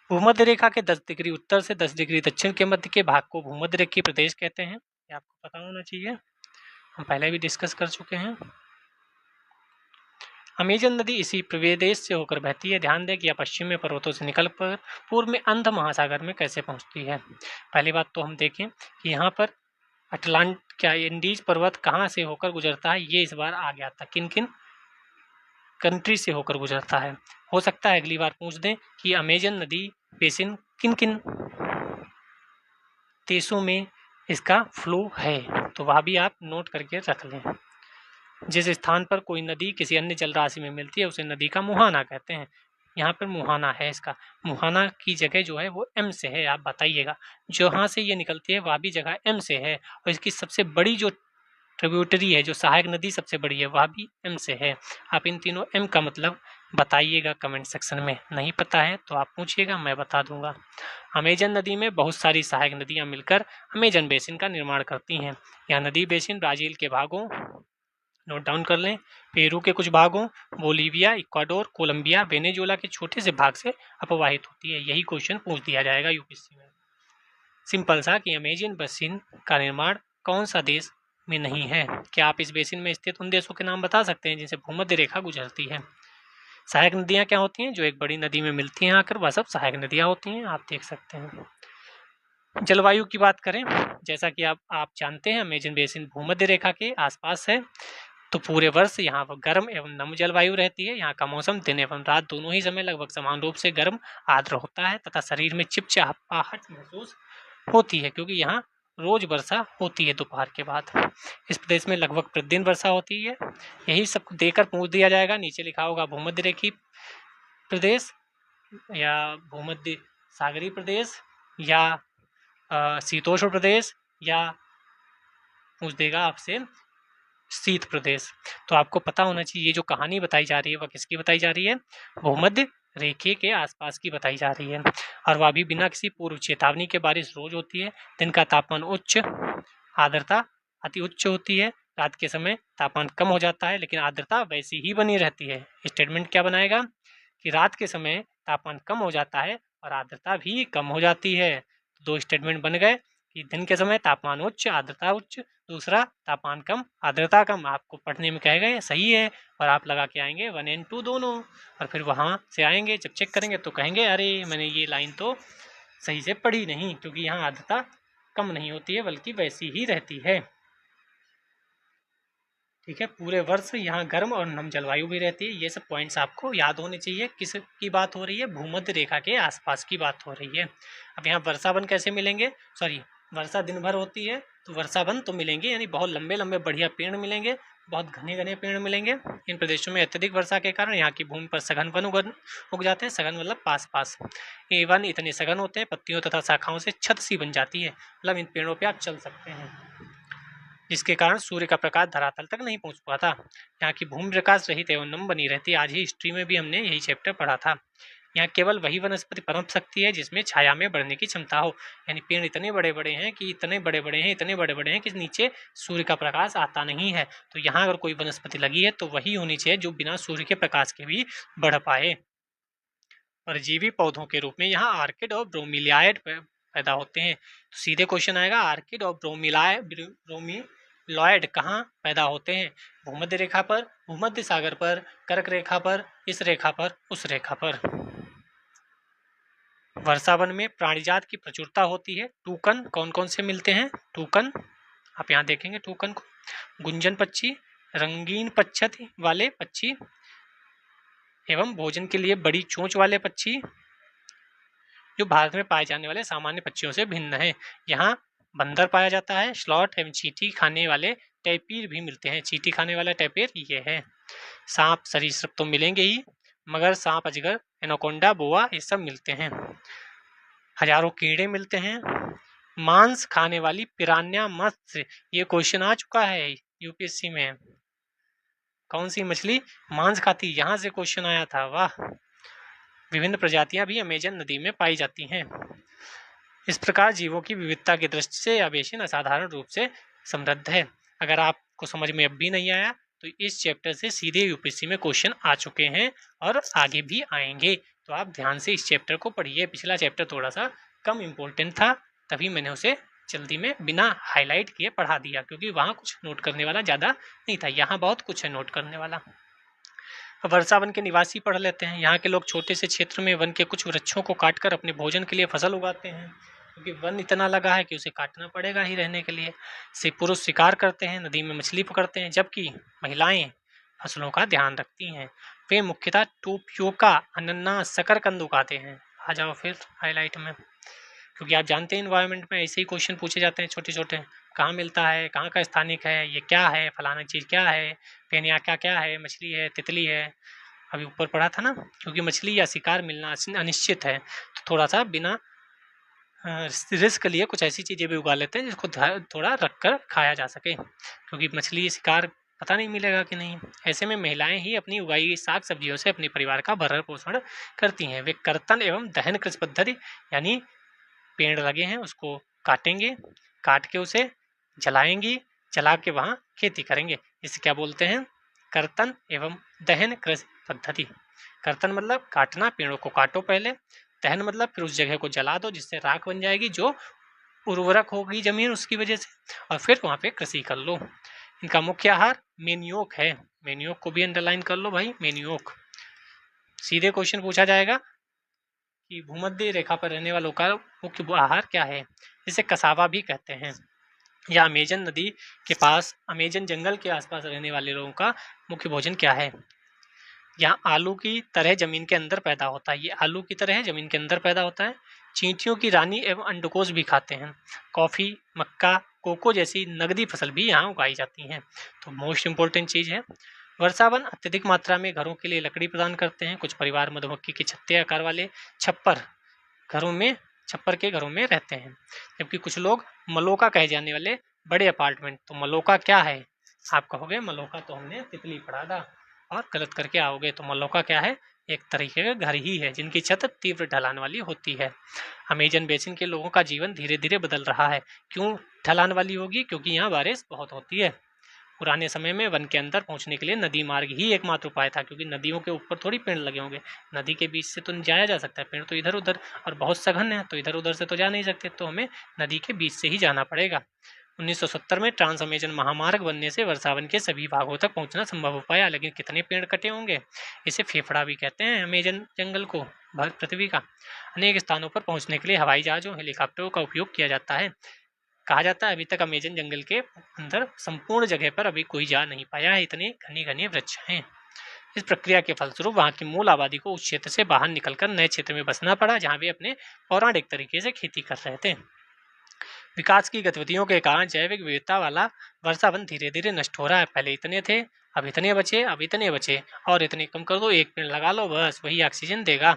भूमध्य रेखा के 10 डिग्री उत्तर से 10 डिग्री दक्षिण के मध्य के भाग को भूमध्य रेखीय प्रदेश कहते हैं। ये आपको पता होना चाहिए, हम पहले भी डिस्कस कर चुके हैं। अमेजन नदी इसी प्रदेश से होकर बहती है। ध्यान दें कि यह पश्चिम में पर्वतों से निकल कर पूर्व में अंध महासागर में कैसे पहुंचती है। पहली बात तो हम देखें कि यहाँ पर इंडीज पर्वत कहाँ से होकर गुजरता है, ये इस बार आ गया था, किन किन कंट्री से होकर गुजरता है। हो सकता है अगली बार पूछ दें कि अमेजन नदी बेसिन किन किन देशों में इसका फ्लो है, तो वह भी आप नोट करके रख लें। जिस स्थान पर कोई नदी किसी अन्य जल राशि में मिलती है उसे नदी का मुहाना कहते हैं। यहाँ पर मुहाना है, इसका मुहाना की जगह जो है वो एम से है, आप बताइएगा। जहाँ से ये निकलती है वह भी जगह एम से है, और इसकी सबसे बड़ी जो ट्रिब्यूटरी है, जो सहायक नदी सबसे बड़ी है, वह भी एम से है। आप इन तीनों एम का मतलब बताइएगा कमेंट सेक्शन में। नहीं पता है तो आप पूछिएगा, मैं बता दूंगा। अमेजन नदी में बहुत सारी सहायक नदियाँ मिलकर अमेजन बेसिन का निर्माण करती हैं। यह नदी बेसिन ब्राज़ील के भागों, नोट डाउन कर लें, पेरू के कुछ भागों, बोलीविया, इक्वाडोर, कोलंबिया, वेनेजुएला के छोटे से भाग से अपवाहित होती है। यही क्वेश्चन पूछ दिया जाएगा यूपीएससी में। सिंपल सा कि अमेजन बेसिन का निर्माण कौन सा देश में नहीं है। क्या आप इस बेसिन में स्थित उन देशों के नाम बता सकते हैं जिनसे भूमध्य रेखा गुजरती है। सहायक नदियाँ क्या होती हैं, जो एक बड़ी नदी में मिलती हैं आकर, वह सब सहायक नदियाँ होती हैं, आप देख सकते हैं। जलवायु की बात करें, जैसा कि आप जानते हैं अमेजन बेसिन भूमध्य रेखा के आसपास है, तो पूरे वर्ष यहाँ पर गर्म एवं नम जलवायु रहती है। यहाँ का मौसम दिन एवं रात दोनों ही समय लगभग समान रूप से गर्म आर्द्र होता है तथा शरीर में चिपचिपाहट महसूस होती है, क्योंकि यहाँ रोज वर्षा होती है दोपहर के बाद। इस प्रदेश में लगभग प्रतिदिन वर्षा होती है। यही सब देकर पूछ दिया जाएगा, नीचे लिखा होगा भूमध्य रेखीय प्रदेश या भूमध्य सागरीय प्रदेश या शीतोष्ण प्रदेश, या पूछ देगा आपसे शीत प्रदेश। तो आपको पता होना चाहिए ये जो कहानी बताई जा रही है वह किसकी बताई जा रही है, भूमध्य रेखा के आसपास की बताई जा रही है। और वह भी बिना किसी पूर्व चेतावनी के बारिश रोज होती है। दिन का तापमान उच्च, आर्द्रता अति उच्च होती है। रात के समय तापमान कम हो जाता है लेकिन आर्द्रता वैसी ही बनी रहती है। स्टेटमेंट क्या बनाएगा कि रात के समय तापमान कम हो जाता है और आर्द्रता भी कम हो जाती है। दो स्टेटमेंट बन गए कि दिन के समय तापमान उच्च, आर्द्रता उच्च, दूसरा तापमान कम, आर्द्रता कम। आपको पढ़ने में कहेगा ये सही है, और आप लगा के आएंगे 1 और 2 दोनों, और फिर वहाँ से आएंगे जब चेक करेंगे तो कहेंगे अरे मैंने ये लाइन तो सही से पढ़ी नहीं, क्योंकि यहाँ आर्द्रता कम नहीं होती है बल्कि वैसी ही रहती है। ठीक है, पूरे वर्ष यहाँ गर्म और नम जलवायु भी रहती है। ये सब पॉइंट्स आपको याद होने चाहिए। किस की बात हो रही है, भूमध्य रेखा के आसपास की बात हो रही है। अब यहाँ वर्षावन कैसे मिलेंगे, सॉरी वर्षा दिन भर होती है तो वर्षावन तो मिलेंगे, यानी बहुत लंबे लंबे बढ़िया पेड़ मिलेंगे, बहुत घने घने पेड़ मिलेंगे। इन प्रदेशों में अत्यधिक वर्षा के कारण यहाँ की भूमि पर सघन वन उग जाते हैं। सघन मतलब पास पास। ये वन इतने सघन होते हैं पत्तियों तथा शाखाओं से छत सी बन जाती है, मतलब इन पेड़ों पर आप चल सकते हैं, जिसके कारण सूर्य का प्रकाश धरातल तक नहीं पहुंच पाता। यहाँ की भूमि प्रकाश रहित एवं नम बनी रहती है। आज ही हिस्ट्री में भी हमने यही चैप्टर पढ़ा था। यहाँ केवल वही वनस्पति पनप सकती है जिसमें छाया में बढ़ने की क्षमता हो, यानी पेड़ इतने बड़े बड़े हैं कि इतने बड़े बड़े हैं कि नीचे सूर्य का प्रकाश आता नहीं है। तो यहाँ अगर कोई वनस्पति लगी है तो वही होनी चाहिए जो बिना सूर्य के प्रकाश के भी बढ़ पाए। परजीवी पौधों के रूप में यहाँ आर्किड और ब्रोमीलियाड पैदा होते हैं। तो सीधे क्वेश्चन आएगा आर्किड और ब्रोमीलॉयड कहाँ पैदा होते हैं? भूमध्य रेखा पर, भूमध्य सागर पर, कर्क रेखा पर, इस रेखा पर, उस रेखा पर। वर्षावन में प्राणीजात की प्रचुरता होती है। टूकन कौन कौन से मिलते हैं? टूकन आप यहाँ देखेंगे टूकन को, गुंजन पक्षी, रंगीन पक्षी वाले पक्षी एवं भोजन के लिए बड़ी चोंच वाले पक्षी, जो भारत में पाए जाने वाले सामान्य पक्षियों से भिन्न है। यहाँ बंदर पाया जाता है, स्लॉथ एवं चींटी खाने वाले टैपीर भी मिलते हैं। चींटी खाने वाला टैपीर ये है। सांप सरीसृप तो मिलेंगे ही, मगर सांप, अजगर, एनाकोंडा, बोआ ये सब मिलते हैं। हजारों कीड़े मिलते हैं। मांस खाने वाली पिरान्या मत्स्य, ये क्वेश्चन आ चुका है यूपीएससी में। कौन सी मछली मांस खाती? यहाँ से क्वेश्चन आया था, वाह। विभिन्न प्रजातियां भी अमेजन नदी में पाई जाती हैं। इस प्रकार जीवों की विविधता की दृष्टि से यह बेसिन असाधारण रूप से समृद्ध है। अगर आपको समझ में अब भी नहीं आया तो इस चैप्टर से सीधे यूपीएससी में क्वेश्चन आ चुके हैं और आगे भी आएंगे, तो आप ध्यान से इस चैप्टर को पढ़िए। पिछला चैप्टर थोड़ा सा कम इम्पोर्टेंट था, तभी मैंने उसे जल्दी में बिना हाईलाइट किए पढ़ा दिया, क्योंकि वहाँ कुछ नोट करने वाला ज़्यादा नहीं था। यहाँ बहुत कुछ है नोट करने वाला। वर्षा वन के निवासी पढ़ लेते हैं। यहाँ के लोग छोटे से क्षेत्र में वन के कुछ वृक्षों को काटकर अपने भोजन के लिए फसल उगाते हैं, क्योंकि वन इतना लगा है कि उसे काटना पड़ेगा ही रहने के लिए। पुरुष शिकार करते हैं, नदी में मछली पकड़ते हैं, जबकि महिलाएं फसलों का ध्यान रखती हैं। वे मुख्यतः टोपियोका, अनन्नास, शकरकंद उगाते हैं। आ जाओ फिर हाईलाइट में, क्योंकि आप जानते हैं इन्वायरमेंट में ऐसे ही क्वेश्चन पूछे जाते हैं छोटे छोटे। कहाँ मिलता है, कहाँ का स्थानिक है, ये क्या है, फलाना चीज़ क्या है, पेनियाका क्या है, मछली है, तितली है, अभी ऊपर पढ़ा था ना। क्योंकि मछली या शिकार मिलना अनिश्चित है, तो थोड़ा सा बिना रिस्क लिए कुछ ऐसी चीज़ें भी उगा लेते हैं जिसको थोड़ा रख कर खाया जा सके, क्योंकि मछली शिकार पता नहीं मिलेगा कि नहीं। ऐसे में महिलाएं ही अपनी उगाई साग सब्जियों से अपने परिवार का भरण पोषण करती हैं। वे कर्तन एवं दहन कृषि पद्धति, यानी पेड़ लगे हैं उसको काटेंगे, काट के उसे जलाएंगी, जला के वहाँ खेती करेंगे। इसे क्या बोलते हैं? कर्तन एवं दहन कृषि पद्धति। कर्तन मतलब काटना, पेड़ों को काटो पहले। दहन मतलब फिर उस जगह को जला दो जिससे राख बन जाएगी, जो उर्वरक होगी जमीन उसकी वजह से, और फिर वहाँ पे कृषि कर लो। इनका मुख्य आहार मेन्योक है। मेन्योक को भी अंडरलाइन कर लो भाई, मेन्योक। सीधे क्वेश्चन पूछा जाएगा कि भूमध्य रेखा पर रहने वालों का मुख्य आहार क्या है? इसे कसावा भी कहते हैं। या अमेजन नदी के पास, अमेजन जंगल के आसपास रहने वाले लोगों का मुख्य भोजन क्या है? यहाँ आलू की तरह जमीन के अंदर पैदा होता है। ये आलू की तरह जमीन के अंदर पैदा होता है। चींटियों की रानी एवं अंडकोष भी खाते हैं। कॉफ़ी, मक्का, कोको जैसी नगदी फसल भी यहाँ उगाई जाती हैं। तो मोस्ट इम्पोर्टेंट चीज़ है। वर्षावन अत्यधिक मात्रा में घरों के लिए लकड़ी प्रदान करते हैं। कुछ परिवार मधुमक्खी के छत्ते आकार वाले छप्पर के घरों में रहते हैं, जबकि कुछ लोग मलोका कहे जाने वाले बड़े अपार्टमेंट। तो मलोका क्या है? आप कहोगे मलोका तो हमने तितली पढ़ा था, और गलत करके आओगे। तो मलोका क्या है? एक तरीके का घर ही है जिनकी छत तीव्र ढलान वाली होती है। अमेजन बेसिन के लोगों का जीवन धीरे धीरे बदल रहा है। क्यों ढलान वाली होगी? क्योंकि यहाँ बारिश बहुत होती है। पुराने समय में वन के अंदर पहुंचने के लिए नदी मार्ग ही एकमात्र उपाय था, क्योंकि नदियों के ऊपर थोड़ी पेड़ लगे होंगे। नदी के बीच से तो जाया जा सकता है, पेड़ तो इधर उधर, और बहुत सघन है तो इधर उधर से तो जा नहीं सकते, तो हमें नदी के बीच से ही जाना पड़ेगा। 1970 में ट्रांस अमेजन महामार्ग बनने से वर्षावन के सभी भागों तक पहुंचना संभव हो पाया, लेकिन कितने पेड़ कटे होंगे। इसे फेफड़ा भी कहते हैं अमेजन जंगल को, पृथ्वी का। अनेक स्थानों पर पहुंचने के लिए हवाई जहाज़ों, हेलीकॉप्टरों का उपयोग किया जाता है। कहा जाता है अभी तक अमेजन जंगल के अंदर संपूर्ण जगह पर अभी कोई जा नहीं पाया है, इतने घने घने वृक्ष हैं। इस प्रक्रिया के फलस्वरूप वहाँ की मूल आबादी को उस क्षेत्र से बाहर निकलकर नए क्षेत्र में बसना पड़ा, जहाँ वे अपने पौराणिक तरीके से खेती कर रहे थे। विकास की गतिविधियों के कारण जैविक विविधता वाला वर्षावन धीरे धीरे नष्ट हो रहा है। पहले इतने थे, अब इतने बचे, अब इतने बचे, और इतने कम कर दो, एक पेड़ लगा लो, बस वही ऑक्सीजन देगा।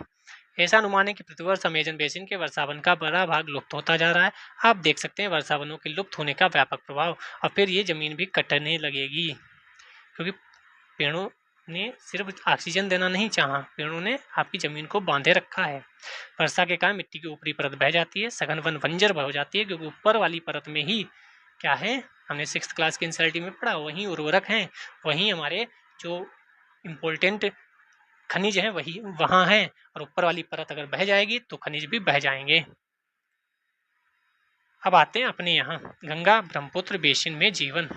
ऐसा अनुमान है कि प्रतिवर्ष अमेजन बेसिन के वर्षावन का बड़ा भाग लुप्त होता जा रहा है। आप देख सकते हैं वर्षावनों के लुप्त होने का व्यापक प्रभाव, और फिर ये जमीन भी कटने लगेगी, क्योंकि पेड़ों ने सिर्फ ऑक्सीजन देना नहीं चाहा, पेड़ों ने आपकी जमीन को बांधे रखा है। वर्षा के कारण मिट्टी की ऊपरी परत बह जाती है, सघन वन बंजर हो जाती है, क्योंकि ऊपर वाली परत में ही क्या है, हमने 6th क्लास की एनसीईआरटी में पढ़ा, वहीं उर्वरक हैं, वहीं हमारे जो इम्पोर्टेंट खनिज हैं वही वहाँ हैं, और ऊपर वाली परत अगर बह जाएगी तो खनिज भी बह जाएंगे। अब आते हैं अपने यहाँ गंगा ब्रह्मपुत्र बेसिन में जीवन।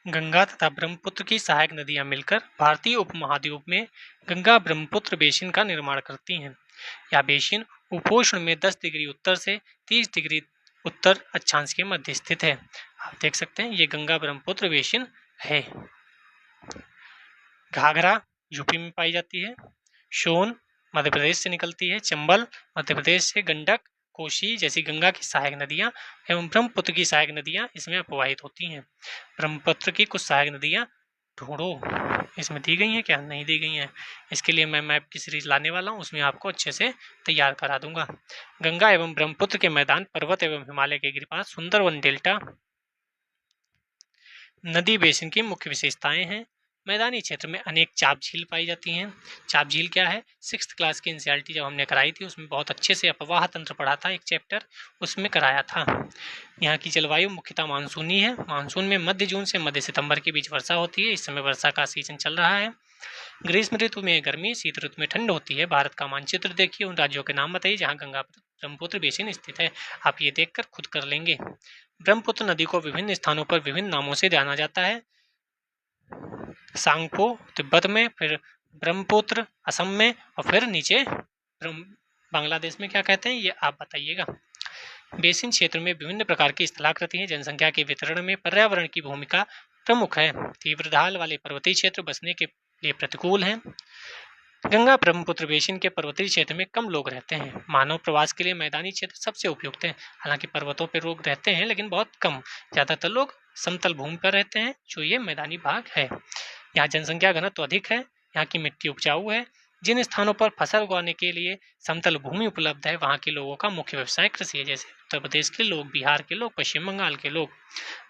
गंगा तथा ब्रह्मपुत्र की सहायक नदियां मिलकर भारतीय उपमहाद्वीप में गंगा ब्रह्मपुत्र बेसिन का निर्माण करती हैं। यह बेसिन उपोष्ण में 10 डिग्री उत्तर से 30 डिग्री उत्तर अक्षांश के मध्य स्थित है। आप देख सकते हैं ये गंगा ब्रह्मपुत्र बेसिन है। घाघरा यूपी में पाई जाती है, सोन मध्य प्रदेश से निकलती है, चंबल मध्य प्रदेश से, गंडक कोसी जैसी गंगा की सहायक नदियां एवं ब्रह्मपुत्र की सहायक नदियां इसमें प्रवाहित होती हैं। ब्रह्मपुत्र की कुछ सहायक नदियां ढूंढो, इसमें दी गई हैं क्या? नहीं दी गई हैं। इसके लिए मैं मैप की सीरीज लाने वाला हूँ, उसमें आपको अच्छे से तैयार करा दूंगा। गंगा एवं ब्रह्मपुत्र के मैदान पर्वत एवं हिमालय के गिरिपात, सुंदरवन डेल्टा नदी बेसिन की मुख्य विशेषताएं हैं। मैदानी क्षेत्र में अनेक चाप झील पाई जाती हैं। चाप झील क्या है? 6th क्लास की एनसीईआरटी जब हमने कराई थी उसमें बहुत अच्छे से अपवाह तंत्र पढ़ा था, एक चैप्टर उसमें कराया था। यहाँ की जलवायु मुख्यतः मानसूनी है। मानसून में मध्य जून से मध्य सितंबर के बीच वर्षा होती है। इस समय वर्षा का सीजन चल रहा है। ग्रीष्म ऋतु में गर्मी, शीत ऋतु में ठंड होती है। भारत का मानचित्र देखिए, उन राज्यों के नाम बताइए जहाँ गंगा ब्रह्मपुत्र बेसिन स्थित है। आप ये देखकर खुद कर लेंगे। ब्रह्मपुत्र नदी को विभिन्न स्थानों पर विभिन्न नामों से जाना जाता है। सांगपो तिब्बत में, फिर ब्रह्मपुत्र असम में, और फिर नीचे बांग्लादेश में क्या कहते हैं ये आप बताइएगा। बेसिन क्षेत्र में विभिन्न प्रकार की स्थलाकृति हैं। जनसंख्या के वितरण में पर्यावरण की भूमिका प्रमुख है। तीव्र ढाल वाले पर्वतीय क्षेत्र बसने के लिए प्रतिकूल हैं। गंगा ब्रह्मपुत्र बेसिन के पर्वतीय क्षेत्र में कम लोग रहते हैं। मानव प्रवास के लिए मैदानी क्षेत्र सबसे उपयुक्त है। हालांकि पर्वतों पर लोग रहते हैं लेकिन बहुत कम, ज़्यादातर लोग समतल भूमि पर रहते हैं, जो ये मैदानी भाग है। यहाँ जनसंख्या घनत्व अधिक है। यहाँ की मिट्टी उपजाऊ है। जिन स्थानों पर फसल उगाने के लिए समतल भूमि उपलब्ध है वहाँ के लोगों का मुख्य व्यवसाय कृषि है। जैसे उत्तर प्रदेश के लोग, बिहार के लोग, पश्चिम बंगाल के लोग।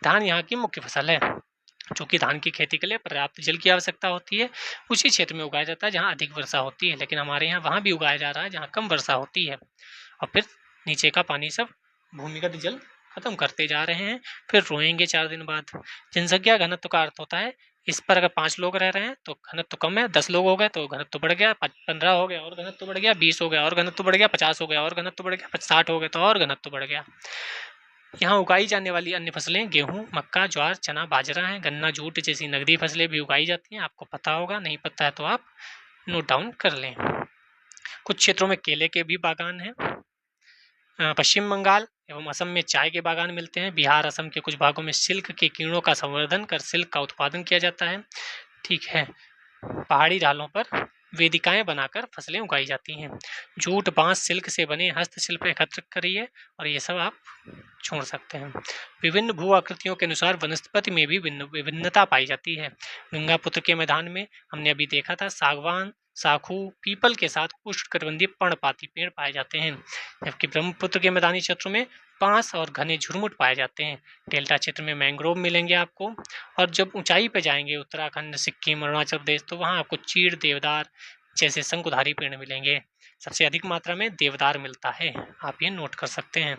धान यहाँ की मुख्य फसल है। चूँकि धान की खेती के लिए पर्याप्त जल की आवश्यकता होती है, उसी क्षेत्र में उगाया जाता है जहाँ अधिक वर्षा होती है। लेकिन हमारे यहाँ वहाँ भी उगाया जा रहा है जहाँ कम वर्षा होती है, और फिर नीचे का पानी सब भूमिगत जल खत्म करते जा रहे हैं। फिर रोएंगे 4 दिन बाद। जनसंख्या घनत्व का अर्थ होता है इस पर अगर 5 लोग रह रहे हैं तो घनत्व कम है, 10 लोग हो गए तो घनत्व बढ़ गया, 15 हो गया और घनत्व बढ़ गया, 20 हो गया और घनत्व बढ़ गया, 50 हो गया और घनत्व बढ़ गया, 60 हो गए तो और घनत्व बढ़ गया। यहाँ उगाई जाने वाली अन्य फसलें गेहूं, मक्का, ज्वार, चना, बाजरा है। गन्ना, जूट जैसी नगदी फसलें भी उगाई जाती हैं। आपको पता होगा, नहीं पता है तो आप नोट डाउन कर लें। कुछ क्षेत्रों में केले के भी बागान हैं। पश्चिम बंगाल एवं असम में चाय के बागान मिलते हैं। बिहार, असम के कुछ भागों में सिल्क के कीड़ों का संवर्धन कर सिल्क का उत्पादन किया जाता है। ठीक है। पहाड़ी ढालों पर वेदिकाएं बनाकर फसलें उगाई जाती हैं। जूट, बांस, सिल्क से बने हस्तशिल्प एकत्र करिए और ये सब आप छोड़ सकते हैं। विभिन्न भू आकृतियों के अनुसार वनस्पति में भी विभिन्नता पाई जाती है। गंगापुत्र के मैदान में हमने अभी देखा था सागवान, साखू, पीपल के साथ उष्णकटिबंधीय पर्णपाती पेड़ पाए जाते हैं। जबकि ब्रह्मपुत्र के मैदानी क्षेत्रों में बांस और घने झुरमुट पाए जाते हैं। डेल्टा क्षेत्र में मैंग्रोव मिलेंगे आपको, और जब ऊंचाई पे जाएंगे उत्तराखंड, सिक्किम, अरुणाचल प्रदेश तो वहाँ आपको चीड़, देवदार जैसे शंकुधारी पेड़ मिलेंगे। सबसे अधिक मात्रा में देवदार मिलता है, आप ये नोट कर सकते हैं।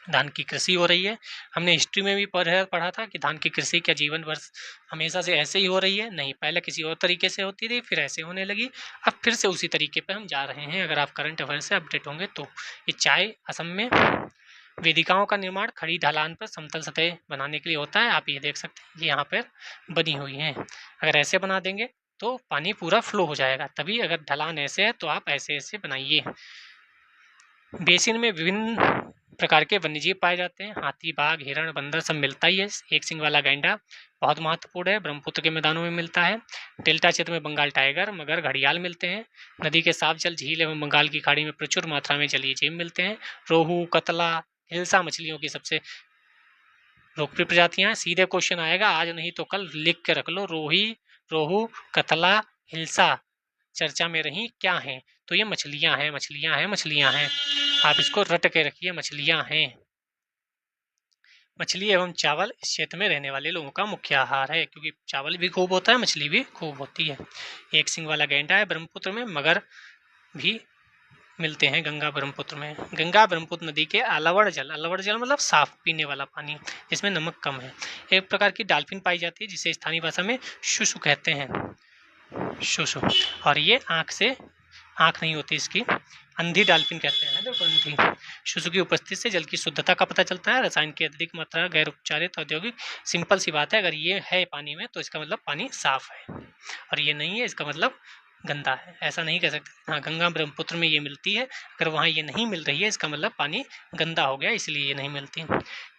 धान की कृषि हो रही है। हमने हिस्ट्री में भी पढ़ा था कि धान की कृषि क्या जीवन वर्ष हमेशा से ऐसे ही हो रही है? नहीं, पहले किसी और तरीके से होती थी, फिर ऐसे होने लगी, अब फिर से उसी तरीके पे हम जा रहे हैं। अगर आप करंट अफेयर से अपडेट होंगे तो। ये चाय असम में वेदिकाओं का निर्माण खड़ी ढलान पर समतल सतह बनाने के लिए होता है। आप ये देख सकते हैं, ये यहाँ पर बनी हुई हैं। अगर ऐसे बना देंगे तो पानी पूरा फ्लो हो जाएगा, तभी अगर ढलान ऐसे है तो आप ऐसे ऐसे बनाइए। बेसिन में विभिन्न प्रकार के वन्यजीव पाए जाते हैं। हाथी, बाघ, हिरण, बंदर सब मिलता ही है। एक सिंग वाला गैंडा बहुत महत्वपूर्ण है, ब्रह्मपुत्र के मैदानों में मिलता है। डेल्टा क्षेत्र में बंगाल टाइगर, मगर, घड़ियाल मिलते हैं। नदी के साफ जल, झील एवं बंगाल की खाड़ी में प्रचुर मात्रा में जलीय जीव मिलते हैं। रोहू, कतला, हिल्सा मछलियों की सबसे लोकप्रिय प्रजातियां। सीधे क्वेश्चन आएगा, आज नहीं तो कल लिख के रख लो। रोहू, कतला, हिल्सा चर्चा में रही क्या हैं? तो ये मछलियां हैं, मछलियां हैं, मछलियां हैं। आप इसको रट के रखिए, मछलियां हैं। मछली एवं चावल इस क्षेत्र में रहने वाले लोगों का मुख्य आहार है, क्योंकि चावल भी खूब होता है, मछली भी खूब होती है। एक सिंग वाला गैंडा है ब्रह्मपुत्र में, मगर भी मिलते हैं गंगा ब्रह्मपुत्र में। गंगा ब्रह्मपुत्र नदी के अलवड़ जल मतलब साफ पीने वाला पानी जिसमें नमक कम है। एक प्रकार की डॉल्फिन पाई जाती है जिसे स्थानीय भाषा में शुशु कहते हैं, शुशु। और ये आँख नहीं होती इसकी, अंधी डॉल्फिन कहते हैं। देखो अंधी। शिशु की उपस्थिति से जल की शुद्धता का पता चलता है। रसायन की अधिक मात्रा, गैर उपचारित, औद्योगिक, सिंपल सी बात है, अगर ये है पानी में तो इसका मतलब पानी साफ है, और ये नहीं है इसका मतलब गंदा है। ऐसा नहीं कह सकते। हाँ, गंगा ब्रह्मपुत्र में ये मिलती है, अगर वहाँ ये नहीं मिल रही है इसका मतलब पानी गंदा हो गया, इसलिए ये नहीं मिलती।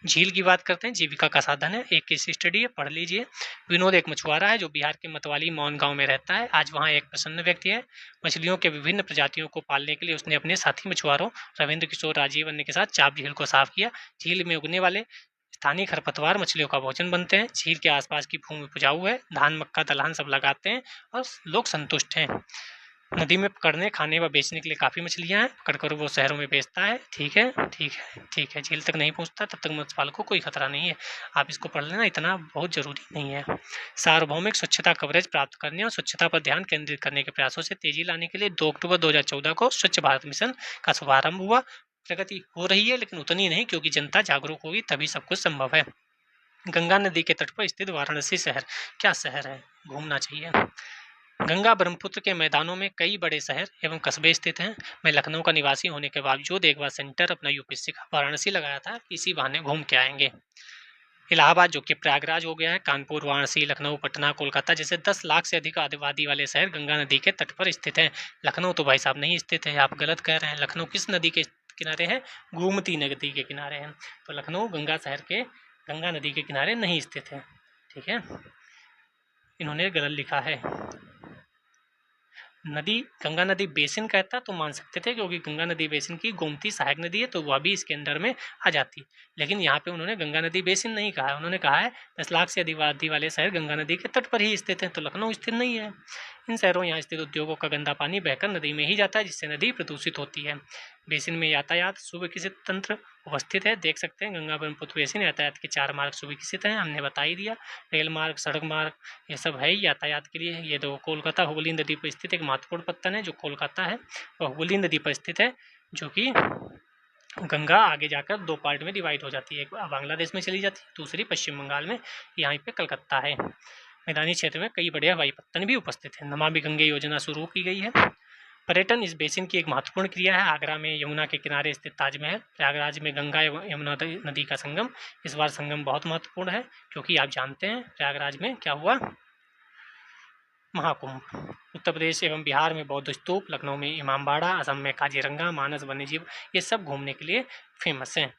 झील की बात करते हैं, जीविका का साधन है। एक केस स्टडी है, पढ़ लीजिए। विनोद एक मछुआरा है जो बिहार के मतवाली मौन गांव में रहता है। आज वहाँ एक प्रसन्न व्यक्ति है। मछलियों के विभिन्न प्रजातियों को पालने के लिए उसने अपने साथी मछुआरों रविंद्र किशोर, राजीव अन्य के साथ चाप झील को साफ किया। झील में उगने वाले स्थानीय खरपतवार मछलियों का भोजन बनते हैं। झील के आसपास की भूमि उपजाऊ है, धान, मक्का, दलहन सब लगाते हैं और लोग संतुष्ट हैं। नदी में पकड़ने, खाने व बेचने के लिए काफ़ी मछलियाँ हैं, पकड़कर वो शहरों में बेचता है। ठीक है, ठीक है, ठीक है। झील तक नहीं पहुँचता तब तक मत्स्य पालक को कोई खतरा नहीं है। आप इसको पढ़ लेना, इतना बहुत ज़रूरी नहीं है। सार्वभौमिक स्वच्छता कवरेज प्राप्त करने और स्वच्छता पर ध्यान केंद्रित करने के प्रयासों से तेजी लाने के लिए 2 अक्टूबर 2014 को स्वच्छ भारत मिशन का शुभारंभ हुआ। प्रगति हो रही है लेकिन उतनी नहीं, क्योंकि जनता जागरूक होगी तभी सब कुछ संभव है। गंगा नदी के तट पर स्थित वाराणसी शहर, क्या शहर है, घूमना चाहिए। गंगा ब्रह्मपुत्र के मैदानों में कई बड़े शहर एवं कस्बे स्थित हैं। मैं लखनऊ का निवासी होने के बावजूद एक बार सेंटर अपना यूपीएससी का वाराणसी लगाया था, इसी बहाने घूम के आएंगे। इलाहाबाद जो कि प्रयागराज हो गया है, कानपुर, वाराणसी, लखनऊ, पटना, कोलकाता जैसे 10 लाख से अधिक आबादी वाले शहर गंगा नदी के तट पर स्थित हैं। लखनऊ तो भाई साहब नहीं स्थित है, आप गलत कह रहे हैं। लखनऊ किस नदी के किनारे है? गोमती नदी के किनारे है। तो लखनऊ गंगा शहर के गंगा नदी के किनारे नहीं स्थित है। ठीक है, इन्होंने गलत लिखा है। नदी गंगा नदी बेसिन कहता तो मान सकते थे, क्योंकि गंगा नदी बेसिन की गोमती सहायक नदी है तो वह भी इसके अंदर में आ जाती। लेकिन यहाँ पे उन्होंने गंगा नदी बेसिन नहीं कहा है, उन्होंने कहा है 10 लाख से अधिक आबादी वाले शहर गंगा नदी के तट पर ही स्थित हैं, तो लखनऊ स्थित नहीं है। इन शहरों यहाँ स्थित उद्योगों का गंदा पानी बहकर नदी में ही जाता है, जिससे नदी प्रदूषित होती है। बेसिन में यातायात सुविकसित तंत्र उपस्थित है। देख सकते हैं गंगा ब्रह्मपुत्र बेसिन यातायात के 4 मार्ग सुविकसित हैं, हमने बता ही दिया। रेल मार्ग, सड़क मार्ग, ये सब है ही यातायात के लिए। ये दो कोलकाता हुगली नदी पर स्थित एक महत्वपूर्ण पत्तन है जो कोलकाता है, और हुगली नदी पर स्थित है जो कि गंगा आगे जाकर 2 पार्ट में डिवाइड हो जाती है, एक बांग्लादेश में चली जाती है, दूसरी पश्चिम बंगाल में, यहाँ पे कलकत्ता है। मैदानी क्षेत्र में कई बड़े हवाई पत्तन भी उपस्थित हैं। नमामि गंगे योजना शुरू की गई है। पर्यटन इस बेसिन की एक महत्वपूर्ण क्रिया है। आगरा में यमुना के किनारे स्थित ताजमहल, प्रयागराज में गंगा एवं यमुना नदी का संगम। इस बार संगम बहुत महत्वपूर्ण है, क्योंकि आप जानते हैं प्रयागराज में क्या हुआ, महाकुंभ। उत्तर प्रदेश एवं बिहार में बौद्ध स्तूप, लखनऊ में इमामबाड़ा, असम में काजीरंगा, मानस वन्यजीव, ये सब घूमने के लिए फेमस हैं।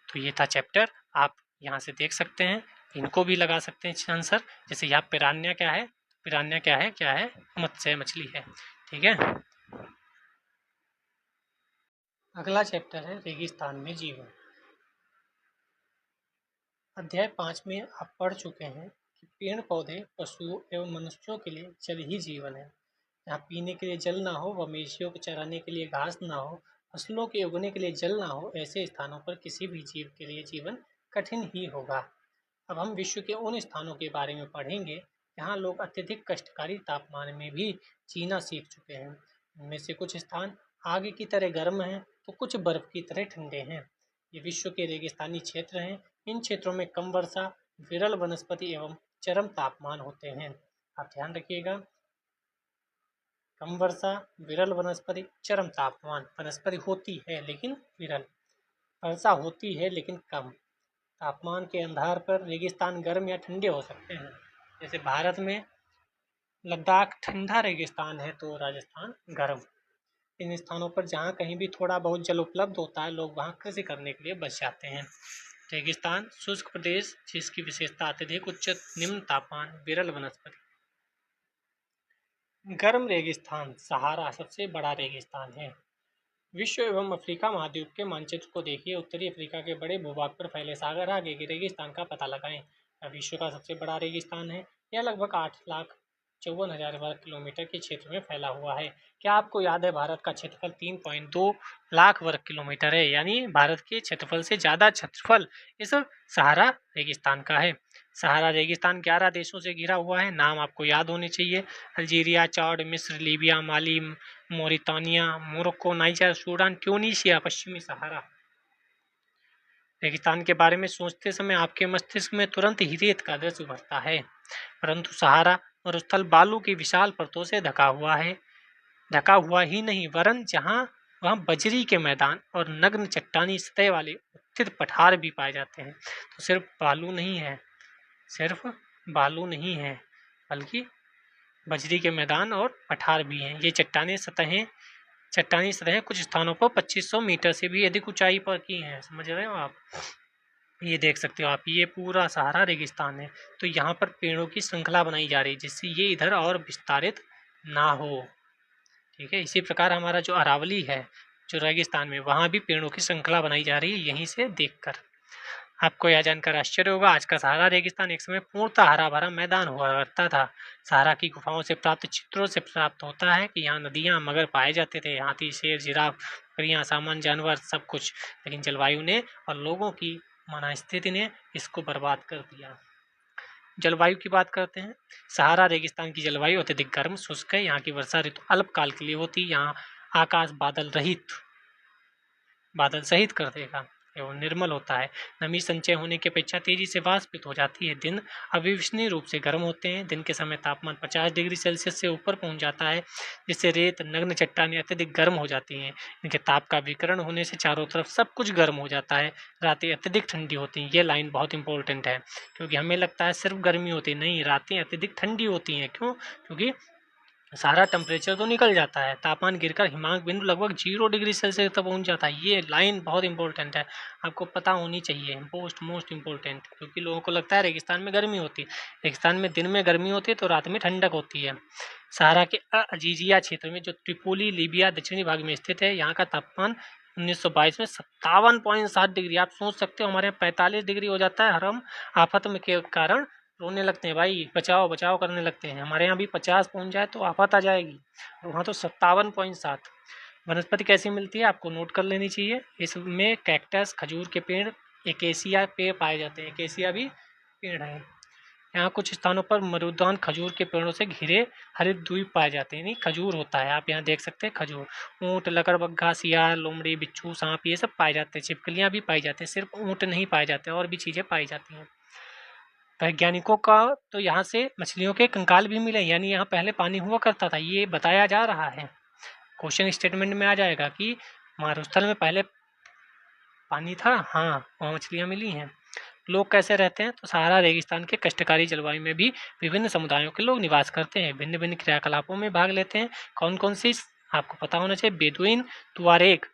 तो ये था चैप्टर, आप यहाँ से देख सकते हैं, इनको भी लगा सकते हैं आंसर। जैसे यहाँ पिरान्या क्या है, पिरान्या क्या है, क्या है, मत्स्य मछली है। ठीक है, अगला चैप्टर है रेगिस्तान में जीवन। अध्याय 5 में आप पढ़ चुके हैं कि पेड़ पौधे, पशुओं एवं मनुष्यों के लिए जल ही जीवन है। जहाँ पीने के लिए जल ना हो, व मवेशियों को चराने के लिए घास ना हो, फसलों के उगने के लिए जल ना हो, ऐसे स्थानों पर किसी भी जीव के लिए जीवन कठिन ही होगा। अब हम विश्व के उन स्थानों के बारे में पढ़ेंगे जहाँ लोग अत्यधिक कष्टकारी तापमान में भी जीना सीख चुके हैं। इनमें से कुछ स्थान आग की तरह गर्म हैं तो कुछ बर्फ की तरह ठंडे हैं। ये विश्व के रेगिस्तानी क्षेत्र हैं। इन क्षेत्रों में कम वर्षा, विरल वनस्पति एवं चरम तापमान होते हैं। आप ध्यान रखिएगा, कम वर्षा, विरल वनस्पति, चरम तापमान। वनस्पति होती है लेकिन विरल, वर्षा होती है लेकिन कम। तापमान के आधार पर रेगिस्तान गर्म या ठंडे हो सकते हैं। जैसे भारत में लद्दाख ठंडा रेगिस्तान है तो राजस्थान गर्म। इन स्थानों पर जहाँ कहीं भी थोड़ा बहुत जल उपलब्ध होता है, लोग वहाँ कृषि करने के लिए बस जाते हैं। रेगिस्तान शुष्क प्रदेश जिसकी विशेषता अत्यधिक उच्च निम्न तापमान, विरल वनस्पति। गर्म रेगिस्तान सहारा सबसे बड़ा रेगिस्तान है। विश्व एवं अफ्रीका महाद्वीप के मानचित्र को देखिए। उत्तरी अफ्रीका के बड़े भूभाग पर फैले सागर आगे के रेगिस्तान का पता लगाएं। यह विश्व का सबसे बड़ा रेगिस्तान है। यह लगभग 8,54,000 वर्ग किलोमीटर के क्षेत्र में फैला हुआ है। क्या आपको याद है भारत का क्षेत्रफल 3.2 लाख वर्ग किलोमीटर है, यानी भारत के क्षेत्रफल से ज़्यादा क्षेत्रफल इस सहारा रेगिस्तान का है। सहारा रेगिस्तान 11 देशों से घिरा हुआ है। नाम आपको याद होने चाहिए, अल्जीरिया, चाड, मिस्र, लीबिया, माली, मोरितानिया, मोरक्को, नाइजर, सूडान, ट्यूनीशिया, पश्चिमी सहारा। रेगिस्तान के बारे में सोचते समय आपके मस्तिष्क में तुरंत ही रेत का दृश्य उभरता है, परंतु सहारा मरुस्थल बालू की विशाल परतों से ढका हुआ है। ढका हुआ ही नहीं, वरन जहाँ वहाँ बजरी के मैदान और नग्न चट्टानी सतह वाले उत्थित पठार भी पाए जाते हैं। तो सिर्फ बालू नहीं है बल्कि बजरी के मैदान और पठार भी हैं। ये चट्टानी सतहें कुछ स्थानों पर 2500 मीटर से भी अधिक ऊंचाई पर की हैं। समझ रहे हो आप? ये देख सकते हो आप, ये पूरा सहारा रेगिस्तान है। तो यहाँ पर पेड़ों की श्रृंखला बनाई जा रही है जिससे ये इधर और विस्तारित ना हो। ठीक है, इसी प्रकार हमारा जो अरावली है जो रेगिस्तान में, वहाँ भी पेड़ों की श्रृंखला बनाई जा रही है यहीं से देखकर। आपको यह जानकर आश्चर्य होगा, आज का सहारा रेगिस्तान एक समय पूर्णतः हरा भरा मैदान हुआ करता था। सहारा की गुफाओं से प्राप्त चित्रों से प्राप्त होता है कि यहाँ नदियाँ मगर पाए जाते थे, हाथी, शेर, जिराफ, बकरियाँ, सामान्य जानवर सब कुछ। लेकिन जलवायु ने और लोगों की मनस्थिति ने इसको बर्बाद कर दिया। जलवायु की बात करते हैं। सहारा रेगिस्तान की जलवायु अत्यधिक गर्म शुष्क है। यहाँ की वर्षा ऋतु अल्पकाल के लिए होती है। यहाँ आकाश बादल सहित कर देगा एवं निर्मल होता है। नमी संचय होने की अपेक्षा तेजी से वाष्पित हो जाती है। दिन अविश्वसनीय रूप से गर्म होते हैं। दिन के समय तापमान 50 डिग्री सेल्सियस से ऊपर पहुंच जाता है, जिससे रेत, नग्न चट्टानें अत्यधिक गर्म हो जाती हैं। इनके ताप का विकिरण होने से चारों तरफ सब कुछ गर्म हो जाता है। रातें अत्यधिक ठंडी होती हैं। ये लाइन बहुत इंपॉर्टेंट है क्योंकि हमें लगता है सिर्फ गर्मी होती है, नहीं, रातें अत्यधिक ठंडी होती हैं। क्यों? क्योंकि सारा टेम्परेचर तो निकल जाता है, तापमान गिरकर हिमांक बिंदु लगभग 0 डिग्री सेल्सियस तक पहुंच जाता है। ये लाइन बहुत इंपॉर्टेंट है, आपको पता होनी चाहिए, मोस्ट इंपॉर्टेंट। क्योंकि लोगों को लगता है रेगिस्तान में गर्मी होती है। रेगिस्तान में दिन में गर्मी होती है तो रात में ठंडक होती है। सहारा के अजीजिया क्षेत्र में जो त्रिपोली लीबिया दक्षिणी भाग में स्थित है, यहाँ का तापमान 1922 में 57.7 डिग्री। आप सोच सकते हो हमारे यहाँ 45 डिग्री हो जाता है, और हम आफत में के कारण रोने लगते हैं, भाई बचाओ बचाओ करने लगते हैं। हमारे यहाँ भी 50 पहुँच जाए तो आफत आ जाएगी, और वहाँ तो 57.7। वनस्पति कैसी मिलती है आपको नोट कर लेनी चाहिए। इसमें कैक्टस, खजूर के पेड़, एकेसिया पेड़ पाए जाते हैं। एकेसिया भी पेड़ है। यहाँ कुछ स्थानों पर मरुद्यान खजूर के पेड़ों से घिरे हरित द्वीप पाए जाते हैं। नहीं, खजूर होता है, आप यहाँ देख सकते हैं खजूर। ऊँट, लकड़बग्घा, सियार, लोमड़ी, बिच्छू, सांप, ये सब पाए जाते हैं। छिपकलियाँ भी पाई जाती हैं, सिर्फ ऊँट नहीं पाए जाते, और भी चीज़ें पाई जाती हैं। वैज्ञानिकों का तो यहाँ से मछलियों के कंकाल भी मिले, यानी यहाँ पहले पानी हुआ करता था, ये बताया जा रहा है। क्वेश्चन स्टेटमेंट में आ जाएगा कि मारुस्थल में पहले पानी था, हाँ, वहाँ मछलियाँ मिली हैं। लोग कैसे रहते हैं? तो सहारा रेगिस्तान के कष्टकारी जलवायु में भी विभिन्न समुदायों के लोग निवास करते हैं, भिन्न भिन्न क्रियाकलापों में भाग लेते हैं। कौन कौन सी आपको पता होना चाहिए। बेदुइन, तुआरेग,